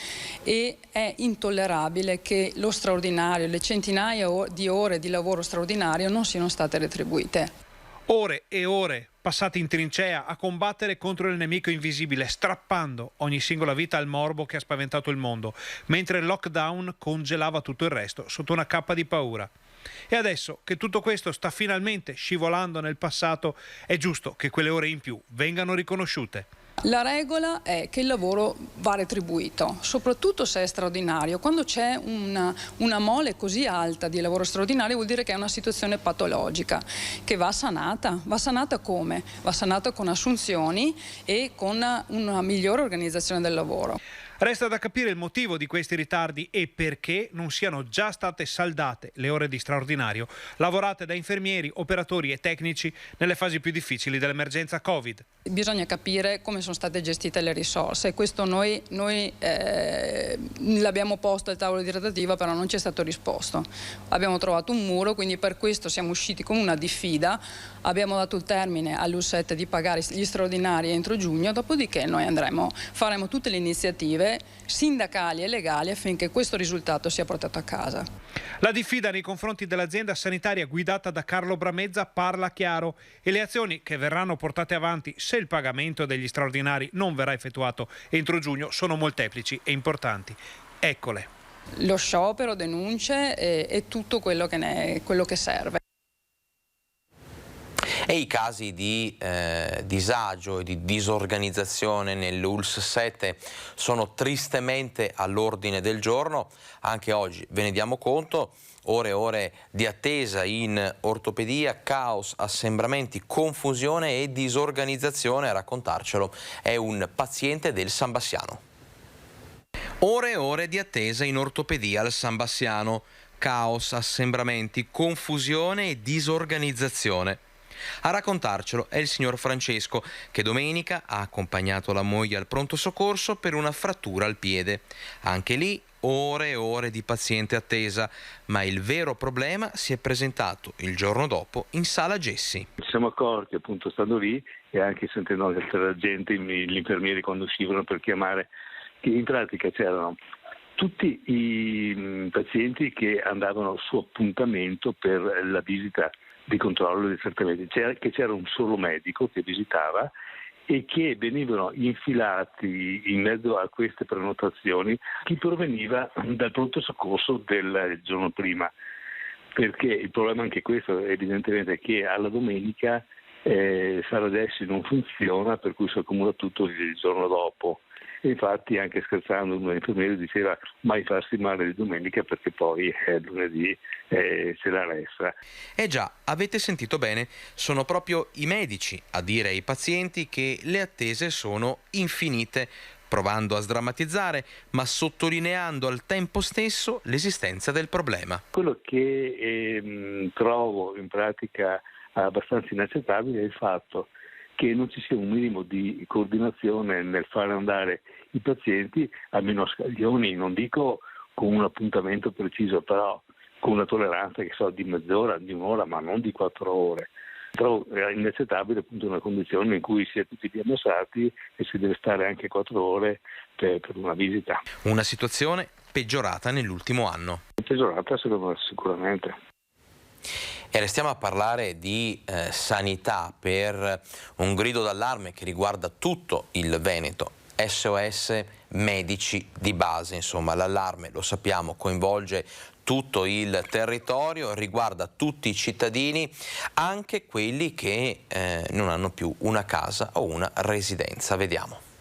e è intollerabile che lo straordinario, le centinaia di ore di lavoro straordinario non siano state retribuite. Ore e ore passate in trincea a combattere contro il nemico invisibile, strappando ogni singola vita al morbo che ha spaventato il mondo, mentre il lockdown congelava tutto il resto sotto una cappa di paura. E adesso che tutto questo sta finalmente scivolando nel passato, è giusto che quelle ore in più vengano riconosciute. La regola è che il lavoro va retribuito, soprattutto se è straordinario. Quando c'è una mole così alta di lavoro straordinario vuol dire che è una situazione patologica che va sanata. Va sanata come? Va sanata con assunzioni e con una migliore organizzazione del lavoro. Resta da capire il motivo di questi ritardi e perché non siano già state saldate le ore di straordinario lavorate da infermieri, operatori e tecnici nelle fasi più difficili dell'emergenza Covid. Bisogna capire come sono state gestite le risorse e questo noi l'abbiamo posto al tavolo di trattativa, però non ci è stato risposto. Abbiamo trovato un muro, quindi per questo siamo usciti con una diffida, abbiamo dato il termine all'ULSS 7 di pagare gli straordinari entro giugno, dopodiché noi faremo tutte le iniziative sindacali e legali affinché questo risultato sia portato a casa. La diffida nei confronti dell'azienda sanitaria guidata da Carlo Bramezza parla chiaro e le azioni che verranno portate avanti se il pagamento degli straordinari non verrà effettuato entro giugno sono molteplici e importanti. Eccole. Lo sciopero, denunce e tutto quello che serve. E i casi di disagio e di disorganizzazione nell'ULSS 7 sono tristemente all'ordine del giorno. Anche oggi ve ne diamo conto. Ore e ore di attesa in ortopedia, caos, assembramenti, confusione e disorganizzazione. A raccontarcelo è un paziente del San Bassiano. Ore e ore di attesa in ortopedia al San Bassiano. Caos, assembramenti, confusione e disorganizzazione. A raccontarcelo è il signor Francesco, che domenica ha accompagnato la moglie al pronto soccorso per una frattura al piede. Anche lì ore e ore di paziente attesa, ma il vero problema si è presentato il giorno dopo in sala Gessi. Ci siamo accorti, appunto, stando lì e anche sentendo la gente, gli infermieri quando uscivano per chiamare, che in pratica c'erano tutti i pazienti che andavano su appuntamento per la visita di controllo di trattamenti, c'era un solo medico che visitava e che venivano infilati in mezzo a queste prenotazioni chi proveniva dal pronto soccorso del giorno prima, perché il problema anche questo evidentemente è che alla domenica Saradessi non funziona, per cui si accumula tutto il giorno dopo. E infatti, anche scherzando, uno degli infermieri diceva mai farsi male di domenica perché poi lunedì c'è la ressa. Già, avete sentito bene, sono proprio i medici a dire ai pazienti che le attese sono infinite, provando a sdrammatizzare, ma sottolineando al tempo stesso l'esistenza del problema. Quello che trovo in pratica abbastanza inaccettabile è il fatto che non ci sia un minimo di coordinazione nel fare andare i pazienti, almeno a scaglioni, non dico con un appuntamento preciso, però con una tolleranza che so di mezz'ora, di un'ora, ma non di 4 ore. Trovo inaccettabile appunto una condizione in cui si è tutti diagnosticati e si deve stare anche 4 ore per una visita. Una situazione peggiorata nell'ultimo anno. Peggiorata secondo me sicuramente. E restiamo a parlare di sanità per un grido d'allarme che riguarda tutto il Veneto. SOS medici di base, insomma l'allarme, lo sappiamo, coinvolge tutto il territorio, riguarda tutti i cittadini, anche quelli che non hanno più una casa o una residenza. Vediamo.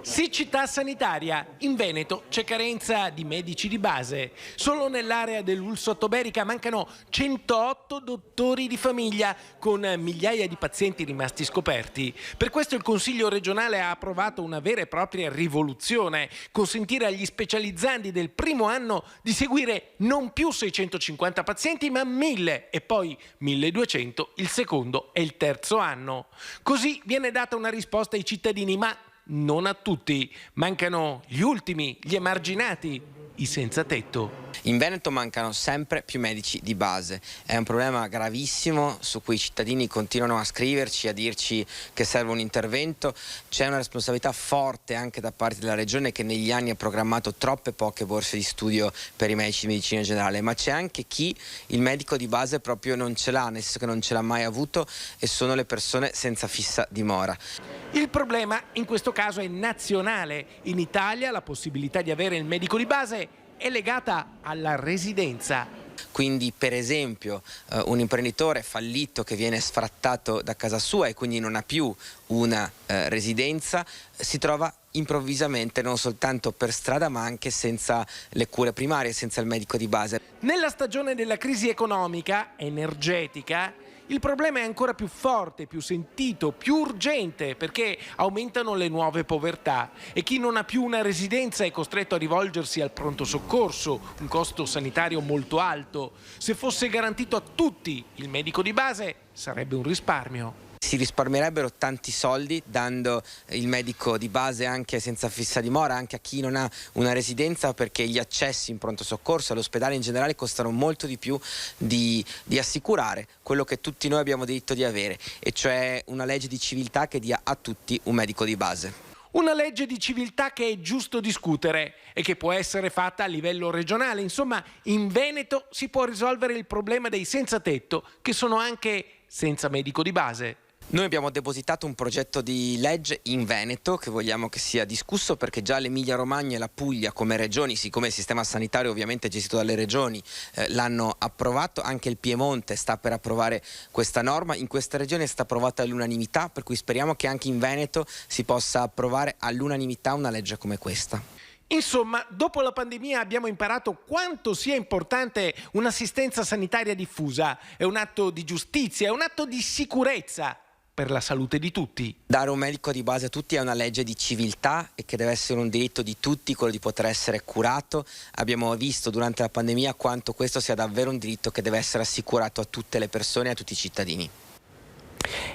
Siccità sanitaria. In Veneto c'è carenza di medici di base. Solo nell'area dell'Ulsottoberica mancano 108 dottori di famiglia, con migliaia di pazienti rimasti scoperti. Per questo il Consiglio regionale ha approvato una vera e propria rivoluzione: consentire agli specializzandi del primo anno di seguire non più 650 pazienti, ma 1000 e poi 1200 il secondo e il terzo anno. Così viene data una risposta ai cittadini, ma non a tutti. Mancano gli ultimi, gli emarginati, i senza tetto. In Veneto mancano sempre più medici di base. È un problema gravissimo su cui i cittadini continuano a scriverci, a dirci che serve un intervento. C'è una responsabilità forte anche da parte della Regione, che negli anni ha programmato troppe poche borse di studio per i medici di medicina generale, ma c'è anche chi il medico di base proprio non ce l'ha, nel senso che non ce l'ha mai avuto, e sono le persone senza fissa dimora. Il problema in questo caso è nazionale. In Italia la possibilità di avere il medico di base è legata alla residenza. Quindi per esempio un imprenditore fallito che viene sfrattato da casa sua e quindi non ha più una residenza, si trova improvvisamente non soltanto per strada ma anche senza le cure primarie, senza il medico di base. Nella stagione della crisi economica, energetica, il problema è ancora più forte, più sentito, più urgente, perché aumentano le nuove povertà e chi non ha più una residenza è costretto a rivolgersi al pronto soccorso, un costo sanitario molto alto. Se fosse garantito a tutti il medico di base, sarebbe un risparmio. Si risparmierebbero tanti soldi dando il medico di base anche senza fissa dimora, anche a chi non ha una residenza, perché gli accessi in pronto soccorso all'ospedale in generale costano molto di più di assicurare quello che tutti noi abbiamo diritto di avere, e cioè una legge di civiltà che dia a tutti un medico di base. Una legge di civiltà che è giusto discutere e che può essere fatta a livello regionale. Insomma, in Veneto si può risolvere il problema dei senza tetto, che sono anche senza medico di base. Noi abbiamo depositato un progetto di legge in Veneto che vogliamo che sia discusso, perché già l'Emilia Romagna e la Puglia come regioni, siccome il sistema sanitario ovviamente è gestito dalle regioni, l'hanno approvato. Anche il Piemonte sta per approvare questa norma. In questa regione è stata approvata all'unanimità, per cui speriamo che anche in Veneto si possa approvare all'unanimità una legge come questa. Insomma, dopo la pandemia abbiamo imparato quanto sia importante un'assistenza sanitaria diffusa. È un atto di giustizia, è un atto di sicurezza per la salute di tutti. Dare un medico di base a tutti è una legge di civiltà e che deve essere un diritto di tutti, quello di poter essere curato. Abbiamo visto durante la pandemia quanto questo sia davvero un diritto che deve essere assicurato a tutte le persone e a tutti i cittadini.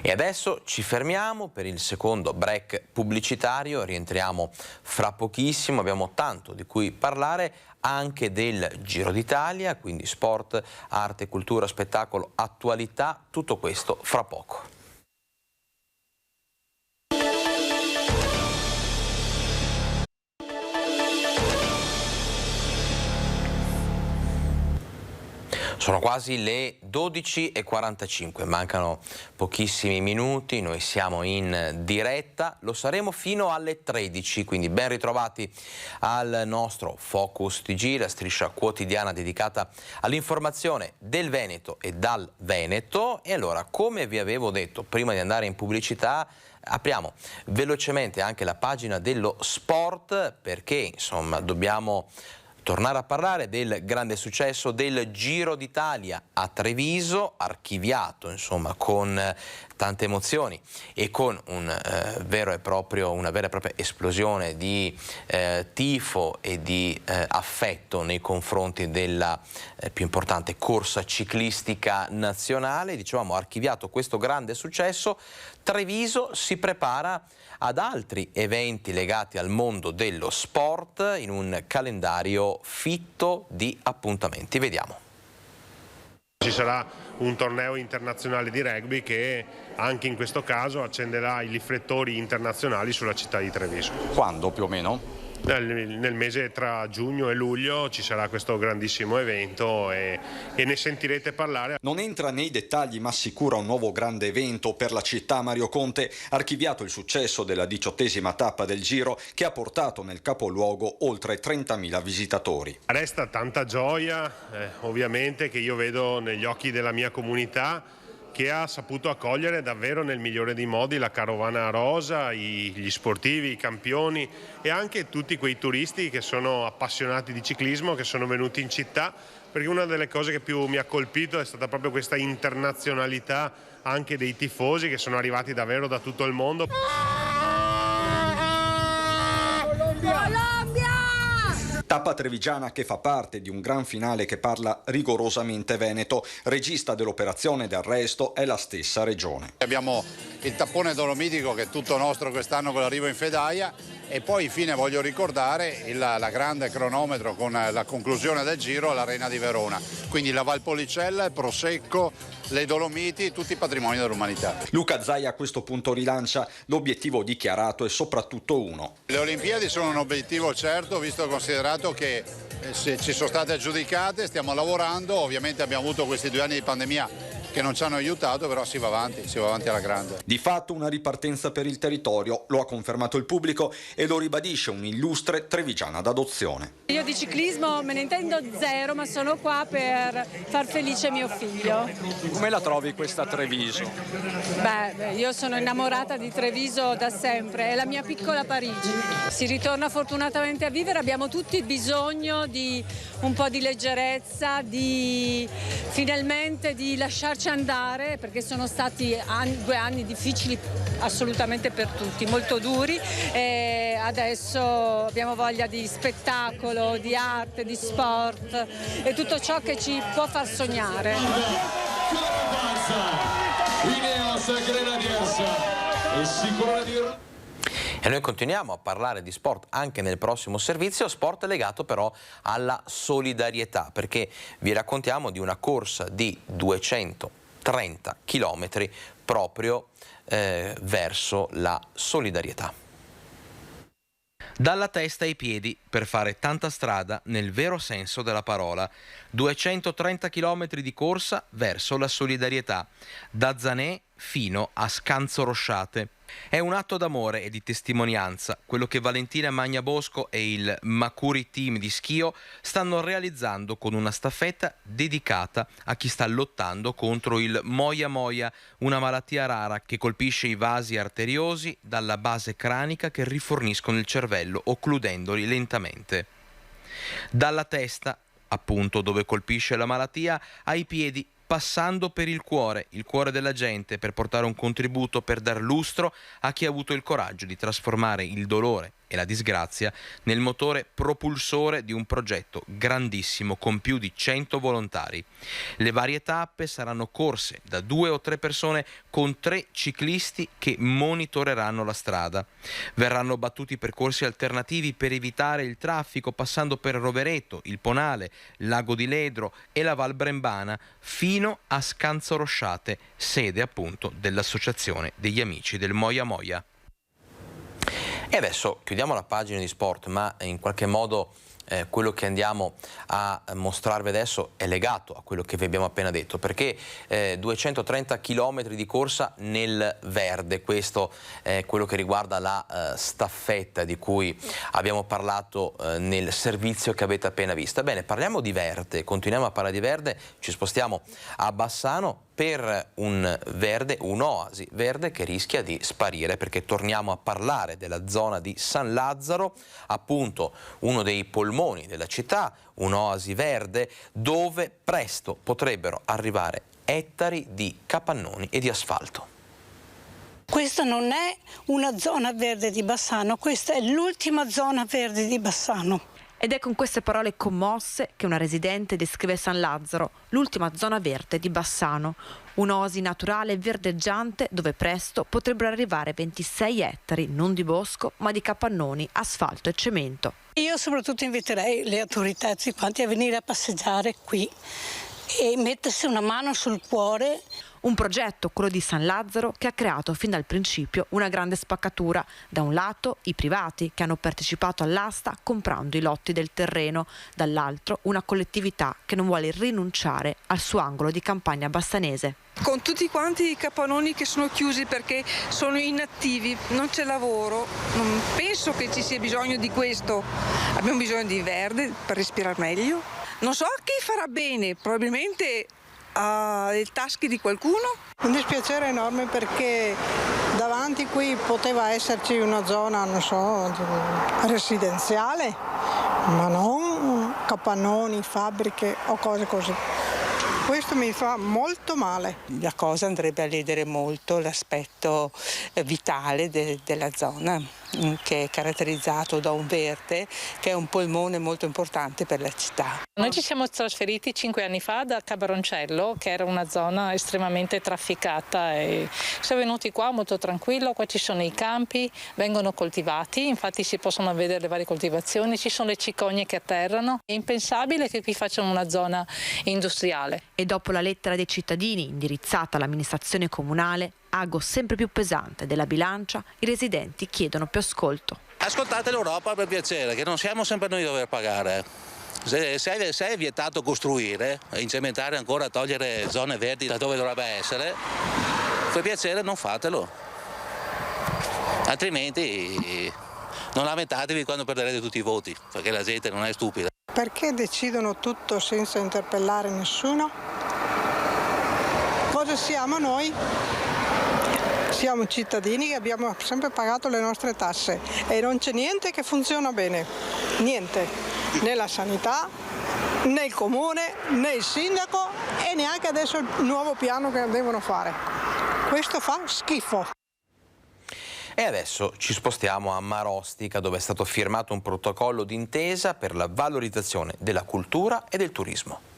E adesso ci fermiamo per il secondo break pubblicitario, rientriamo fra pochissimo, abbiamo tanto di cui parlare, anche del Giro d'Italia, quindi sport, arte, cultura, spettacolo, attualità, tutto questo fra poco. Sono quasi le 12:45, mancano pochissimi minuti, noi siamo in diretta, lo saremo fino alle 13, quindi ben ritrovati al nostro Focus TG, la striscia quotidiana dedicata all'informazione del Veneto e dal Veneto. E allora, come vi avevo detto prima di andare in pubblicità, apriamo velocemente anche la pagina dello sport, perché insomma dobbiamo tornare a parlare del grande successo del Giro d'Italia a Treviso, archiviato insomma con tante emozioni e con una vera e propria esplosione di tifo e di affetto nei confronti della più importante corsa ciclistica nazionale. Dicevamo, archiviato questo grande successo, Treviso si prepara ad altri eventi legati al mondo dello sport in un calendario fitto di appuntamenti. Vediamo. Ci sarà un torneo internazionale di rugby che anche in questo caso accenderà i riflettori internazionali sulla città di Treviso. Quando più o meno? Nel mese tra giugno e luglio ci sarà questo grandissimo evento e ne sentirete parlare. Non entra nei dettagli ma assicura un nuovo grande evento per la città. Mario Conte ha archiviato il successo della 18ª tappa del Giro, che ha portato nel capoluogo oltre 30.000 visitatori. Resta tanta gioia ovviamente che io vedo negli occhi della mia comunità, che ha saputo accogliere davvero nel migliore dei modi la carovana rosa, gli sportivi, i campioni e anche tutti quei turisti che sono appassionati di ciclismo, che sono venuti in città, perché una delle cose che più mi ha colpito è stata proprio questa internazionalità anche dei tifosi, che sono arrivati davvero da tutto il mondo. Tappa trevigiana che fa parte di un gran finale che parla rigorosamente veneto. Regista dell'operazione d'arresto è la stessa regione. Abbiamo il tappone dolomitico che è tutto nostro quest'anno con l'arrivo in Fedaia, e poi infine voglio ricordare la grande cronometro con la conclusione del Giro all'Arena di Verona. Quindi la Valpolicella, il Prosecco, le Dolomiti, tutti patrimoni dell'umanità. Luca Zai a questo punto rilancia: l'obiettivo dichiarato è soprattutto uno. Le Olimpiadi sono un obiettivo certo, visto e considerato che ci sono state aggiudicate, stiamo lavorando, ovviamente abbiamo avuto questi 2 anni di pandemia che non ci hanno aiutato, però si va avanti alla grande. Di fatto una ripartenza per il territorio, lo ha confermato il pubblico e lo ribadisce un'illustre trevigiana d'adozione. Io di ciclismo me ne intendo zero, ma sono qua per far felice mio figlio. Come la trovi questa Treviso? Beh, io sono innamorata di Treviso da sempre, è la mia piccola Parigi. Si ritorna fortunatamente a vivere, abbiamo tutti bisogno di un po' di leggerezza, finalmente di lasciarci andare, perché sono stati 2 anni difficili assolutamente per tutti, molto duri, e adesso abbiamo voglia di spettacolo, di arte, di sport e tutto ciò che ci può far sognare. E noi continuiamo a parlare di sport anche nel prossimo servizio, sport legato però alla solidarietà, perché vi raccontiamo di una corsa di 230 chilometri proprio verso la solidarietà. Dalla testa ai piedi per fare tanta strada nel vero senso della parola. 230 chilometri di corsa verso la solidarietà, da Zanè fino a Scanzorosciate. È un atto d'amore e di testimonianza quello che Valentina Magnabosco e il Macuri Team di Schio stanno realizzando con una staffetta dedicata a chi sta lottando contro il Moia Moia, una malattia rara che colpisce i vasi arteriosi dalla base cranica che riforniscono il cervello, occludendoli lentamente. Dalla testa, appunto dove colpisce la malattia, ai piedi, passando per il cuore della gente, per portare un contributo, per dar lustro a chi ha avuto il coraggio di trasformare il dolore e la disgrazia nel motore propulsore di un progetto grandissimo con più di 100 volontari. Le varie tappe saranno corse da 2 o 3 persone con 3 ciclisti che monitoreranno la strada. Verranno battuti percorsi alternativi per evitare il traffico, passando per Rovereto, il Ponale, Lago di Ledro e la Val Brembana fino a Scanzorosciate, sede appunto dell'Associazione degli Amici del Moia Moia. E adesso chiudiamo la pagina di sport, ma in qualche modo quello che andiamo a mostrarvi adesso è legato a quello che vi abbiamo appena detto, perché 230 km di corsa nel verde, questo è quello che riguarda la staffetta di cui abbiamo parlato nel servizio che avete appena visto. Bene, parliamo di verde, continuiamo a parlare di verde, ci spostiamo a Bassano per un verde, un'oasi verde che rischia di sparire, perché torniamo a parlare della zona di San Lazzaro, appunto uno dei polmoni della città, un'oasi verde dove presto potrebbero arrivare ettari di capannoni e di asfalto. Questa non è una zona verde di Bassano, questa è l'ultima zona verde di Bassano. Ed è con queste parole commosse che una residente descrive San Lazzaro, l'ultima zona verde di Bassano, un'oasi naturale verdeggiante dove presto potrebbero arrivare 26 ettari, non di bosco, ma di capannoni, asfalto e cemento. Io soprattutto inviterei le autorità tutti quanti a venire a passeggiare qui e mettersi una mano sul cuore. Un progetto, quello di San Lazzaro, che ha creato fin dal principio una grande spaccatura. Da un lato i privati che hanno partecipato all'asta comprando i lotti del terreno, dall'altro una collettività che non vuole rinunciare al suo angolo di campagna bassanese. Con tutti quanti i capannoni che sono chiusi perché sono inattivi, non c'è lavoro, non penso che ci sia bisogno di questo. Abbiamo bisogno di verde per respirare meglio. Non so chi farà bene, probabilmente le tasche di qualcuno. Un dispiacere enorme perché davanti qui poteva esserci una zona, non so, residenziale, ma non capannoni, fabbriche o cose così. Questo mi fa molto male. La cosa andrebbe a ledere molto l'aspetto vitale della zona, che è caratterizzato da un verde che è un polmone molto importante per la città. Noi ci siamo trasferiti 5 anni fa da Cabaroncello, che era una zona estremamente trafficata, e siamo venuti qua molto tranquillo. Qua ci sono i campi, vengono coltivati, infatti si possono vedere le varie coltivazioni, ci sono le cicogne che atterrano. È impensabile che qui facciano una zona industriale. E dopo la lettera dei cittadini indirizzata all'amministrazione comunale, ago sempre più pesante della bilancia, i residenti chiedono più ascolto. Ascoltate l'Europa per piacere, che non siamo sempre noi a dover pagare. Se è vietato costruire, incementare ancora, togliere zone verdi da dove dovrebbe essere, per piacere non fatelo. Altrimenti non lamentatevi quando perderete tutti i voti, perché la gente non è stupida. Perché decidono tutto senza interpellare nessuno? Cosa siamo noi? Siamo cittadini che abbiamo sempre pagato le nostre tasse e non c'è niente che funziona bene, niente, né la sanità, né il comune, né il sindaco e neanche adesso il nuovo piano che devono fare. Questo fa schifo. E adesso ci spostiamo a Marostica, dove è stato firmato un protocollo d'intesa per la valorizzazione della cultura e del turismo.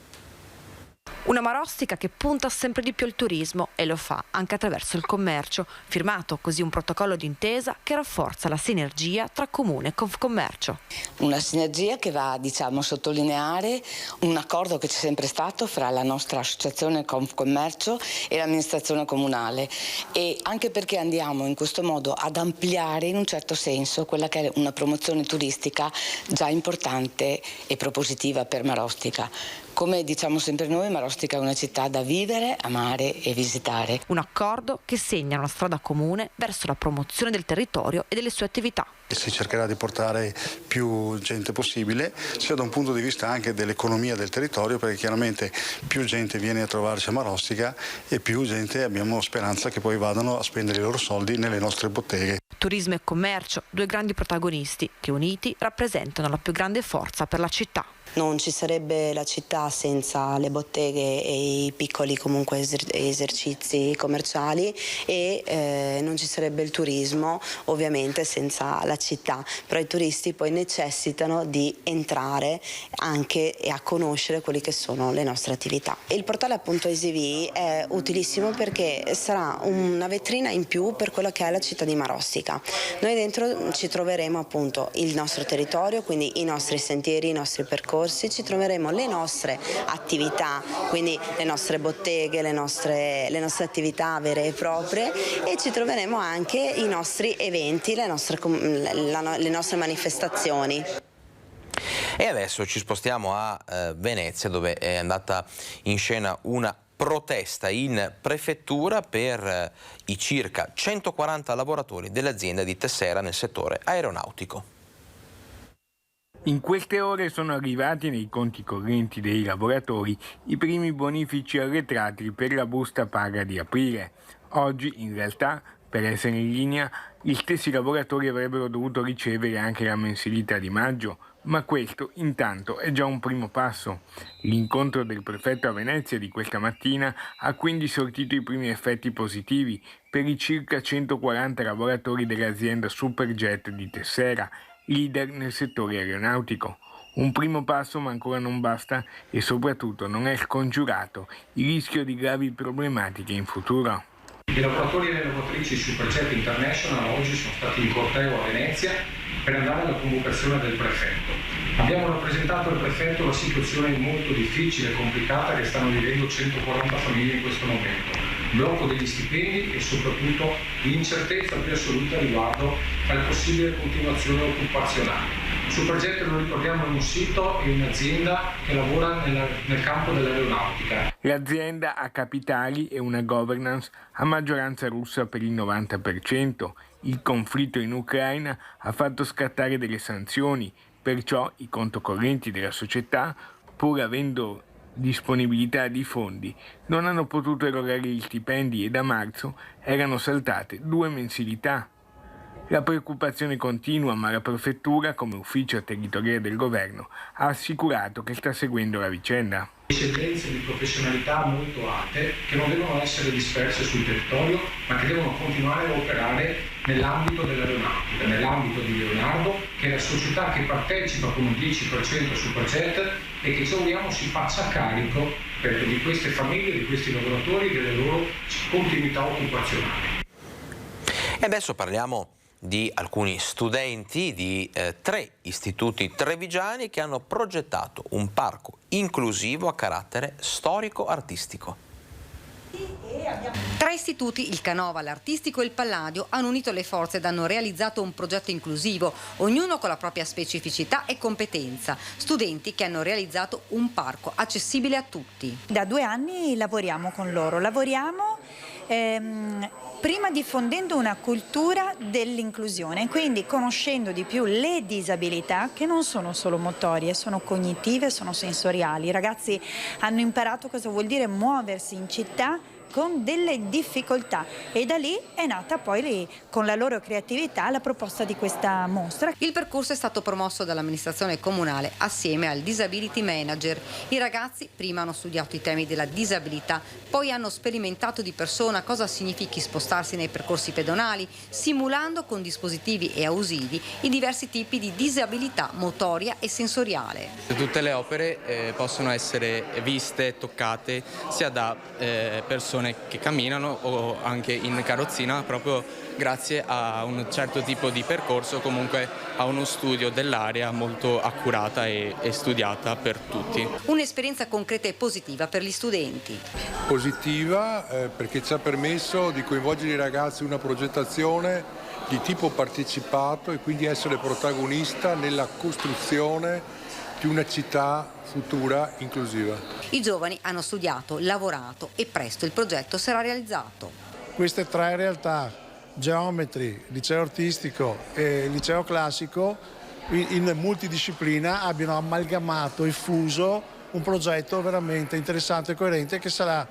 Una Marostica che punta sempre di più al turismo e lo fa anche attraverso il commercio, firmato così un protocollo d'intesa che rafforza la sinergia tra comune e Confcommercio. Una sinergia che va, a sottolineare un accordo che c'è sempre stato fra la nostra associazione Confcommercio e l'amministrazione comunale, e anche perché andiamo in questo modo ad ampliare in un certo senso quella che è una promozione turistica già importante e propositiva per Marostica. Come diciamo sempre noi, Marostica è una città da vivere, amare e visitare. Un accordo che segna una strada comune verso la promozione del territorio e delle sue attività. Si cercherà di portare più gente possibile, sia da un punto di vista anche dell'economia del territorio, perché chiaramente più gente viene a trovarci a Marostica e più gente abbiamo speranza che poi vadano a spendere i loro soldi nelle nostre botteghe. Turismo e commercio, due grandi protagonisti che uniti rappresentano la più grande forza per la città. Non ci sarebbe la città senza le botteghe e i piccoli comunque esercizi commerciali e non ci sarebbe il turismo ovviamente senza la città, però i turisti poi necessitano di entrare anche e a conoscere quelle che sono le nostre attività. Il portale appunto EasyV è utilissimo perché sarà una vetrina in più per quella che è la città di Marostica. Noi dentro ci troveremo appunto il nostro territorio, quindi i nostri sentieri, i nostri percorsi, ci troveremo le nostre attività, quindi le nostre botteghe, le nostre attività vere e proprie, e ci troveremo anche i nostri eventi, le nostre manifestazioni. E adesso ci spostiamo a Venezia, dove è andata in scena una protesta in prefettura per i circa 140 lavoratori dell'azienda di Tessera nel settore aeronautico. In queste ore sono arrivati nei conti correnti dei lavoratori i primi bonifici arretrati per la busta paga di aprile. Oggi, in realtà, per essere in linea, gli stessi lavoratori avrebbero dovuto ricevere anche la mensilità di maggio, ma questo intanto è già un primo passo. L'incontro del prefetto a Venezia di questa mattina ha quindi sortito i primi effetti positivi per i circa 140 lavoratori dell'azienda Superjet di Tessera, leader nel settore aeronautico. Un primo passo, ma ancora non basta e soprattutto non è scongiurato il rischio di gravi problematiche in futuro. I lavoratori e le lavoratrici Superjet International oggi sono stati in corteo a Venezia per andare alla convocazione del prefetto. Abbiamo rappresentato al prefetto la situazione molto difficile e complicata che stanno vivendo 140 famiglie in questo momento. Blocco degli stipendi e soprattutto l'incertezza più assoluta riguardo alla possibile continuazione occupazionale. Superjet, lo ricordiamo, è un sito e un'azienda che lavora nel campo dell'aeronautica. L'azienda ha capitali e una governance a maggioranza russa per il 90%. Il conflitto in Ucraina ha fatto scattare delle sanzioni, perciò i conti correnti della società, pur avendo disponibilità di fondi, non hanno potuto erogare gli stipendi e da marzo erano saltate 2 mensilità. La preoccupazione continua, ma la prefettura, come ufficio territoriale del governo, ha assicurato che sta seguendo la vicenda. Eccellenze di professionalità molto alte che non devono essere disperse sul territorio, ma che devono continuare a operare nell'ambito dell'aeronautica, nell'ambito di Leonardo, che è la società che partecipa con un 10% Superjet e che ci auguriamo si faccia carico di queste famiglie, di questi lavoratori, delle loro continuità occupazionali. E adesso parliamo di alcuni studenti di 3 istituti trevigiani che hanno progettato un parco inclusivo a carattere storico-artistico. 3 istituti, il Canova, l'Artistico e il Palladio, hanno unito le forze ed hanno realizzato un progetto inclusivo, ognuno con la propria specificità e competenza. Studenti che hanno realizzato un parco accessibile a tutti. Da 2 anni lavoriamo con loro, prima diffondendo una cultura dell'inclusione, quindi conoscendo di più le disabilità che non sono solo motorie, sono cognitive, sono sensoriali. I ragazzi hanno imparato cosa vuol dire muoversi in città con delle difficoltà e da lì è nata poi con la loro creatività la proposta di questa mostra. Il percorso è stato promosso dall'amministrazione comunale assieme al Disability Manager. I ragazzi prima hanno studiato i temi della disabilità, poi hanno sperimentato di persona cosa significhi spostarsi nei percorsi pedonali, simulando con dispositivi e ausilii i diversi tipi di disabilità motoria e sensoriale. Tutte le opere possono essere viste e toccate sia da persone che camminano o anche in carrozzina, proprio grazie a un certo tipo di percorso, comunque a uno studio dell'area molto accurata e studiata per tutti. Un'esperienza concreta e positiva per gli studenti. Positiva perché ci ha permesso di coinvolgere i ragazzi in una progettazione di tipo partecipato e quindi essere protagonista nella costruzione di una città futura inclusiva. I giovani hanno studiato, lavorato e presto il progetto sarà realizzato. Queste 3 realtà, Geometri, Liceo Artistico e Liceo Classico, in multidisciplina abbiano amalgamato e fuso un progetto veramente interessante e coerente che sarà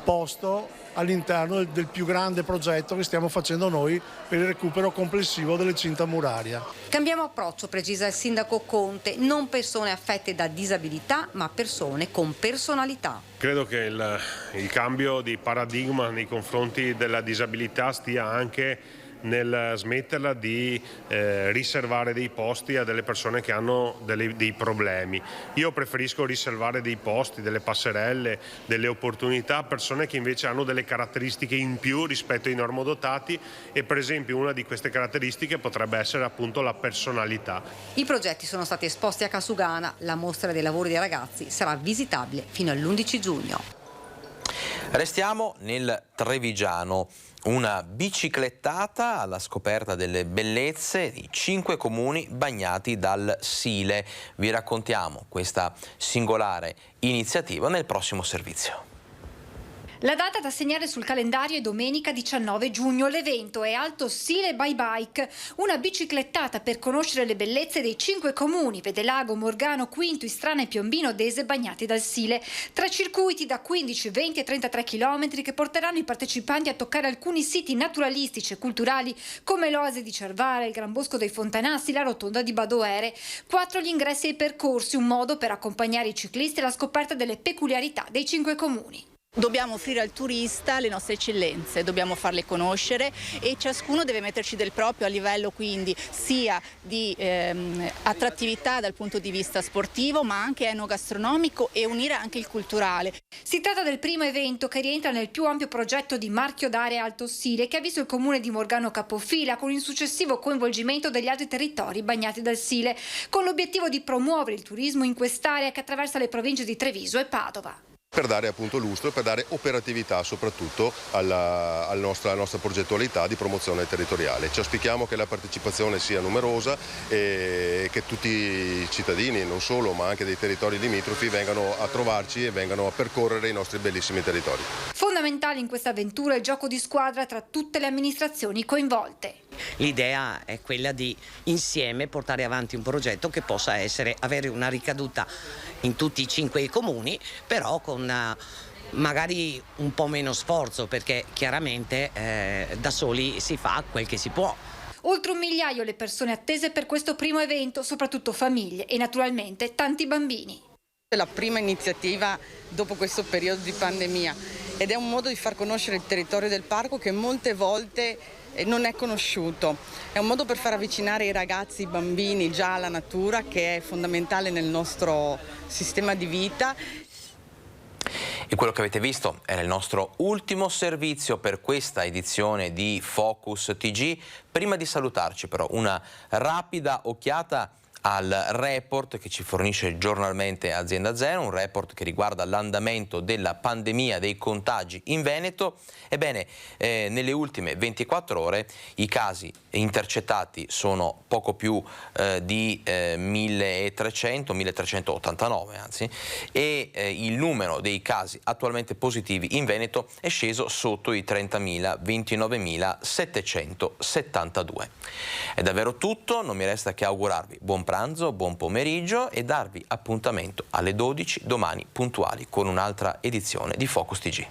posto all'interno del più grande progetto che stiamo facendo noi per il recupero complessivo delle cinta muraria. Cambiamo approccio, precisa il sindaco Conte, non persone affette da disabilità ma persone con personalità. Credo che il cambio di paradigma nei confronti della disabilità stia anche nel smetterla di riservare dei posti a delle persone che hanno dei problemi. Io preferisco riservare dei posti, delle passerelle, delle opportunità a persone che invece hanno delle caratteristiche in più rispetto ai normodotati e per esempio una di queste caratteristiche potrebbe essere appunto la personalità. I progetti sono stati esposti a Casugana, la mostra dei lavori dei ragazzi sarà visitabile fino all'11 giugno. Restiamo nel Trevigiano. Una biciclettata alla scoperta delle bellezze di 5 comuni bagnati dal Sile. Vi raccontiamo questa singolare iniziativa nel prossimo servizio. La data da segnare sul calendario è domenica 19 giugno. L'evento è Alto Sile by Bike, una biciclettata per conoscere le bellezze dei 5 comuni, Vedelago, Morgano, Quinto, Istrana e Piombino Dese bagnati dal Sile. 3 circuiti da 15, 20 e 33 km che porteranno i partecipanti a toccare alcuni siti naturalistici e culturali come l'Oasi di Cervara, il Gran Bosco dei Fontanassi, la Rotonda di Badoere. 4 gli ingressi e i percorsi, un modo per accompagnare i ciclisti alla scoperta delle peculiarità dei 5 comuni. Dobbiamo offrire al turista le nostre eccellenze, dobbiamo farle conoscere e ciascuno deve metterci del proprio a livello quindi sia di attrattività dal punto di vista sportivo ma anche enogastronomico e unire anche il culturale. Si tratta del primo evento che rientra nel più ampio progetto di marchio d'area Alto Sile che ha visto il comune di Morgano capofila con il successivo coinvolgimento degli altri territori bagnati dal Sile, con l'obiettivo di promuovere il turismo in quest'area che attraversa le province di Treviso e Padova. Per dare appunto lustro, per dare operatività soprattutto alla nostra progettualità di promozione territoriale. Ci auspichiamo che la partecipazione sia numerosa e che tutti i cittadini, non solo ma anche dei territori limitrofi, vengano a trovarci e vengano a percorrere i nostri bellissimi territori. Fondamentale in questa avventura è il gioco di squadra tra tutte le amministrazioni coinvolte. L'idea è quella di insieme portare avanti un progetto che possa avere una ricaduta in tutti i 5 comuni, però con magari un po' meno sforzo, perché chiaramente da soli si fa quel che si può. Oltre 1 migliaio le persone attese per questo primo evento, soprattutto famiglie e naturalmente tanti bambini. È la prima iniziativa dopo questo periodo di pandemia ed è un modo di far conoscere il territorio del parco che molte volte non è conosciuto. È un modo per far avvicinare i ragazzi, i bambini già alla natura, che è fondamentale nel nostro sistema di vita. E quello che avete visto era il nostro ultimo servizio per questa edizione di Focus TG. Prima di salutarci però una rapida occhiata al report che ci fornisce giornalmente Azienda Zero, un report che riguarda l'andamento della pandemia dei contagi in Veneto. Ebbene, nelle ultime 24 ore i casi intercettati sono poco più di 1389 anzi, e il numero dei casi attualmente positivi in Veneto è sceso sotto i 30.000, 29.772. È davvero tutto, non mi resta che augurarvi buon pranzo, buon pomeriggio e darvi appuntamento alle 12 domani puntuali con un'altra edizione di Focus TG.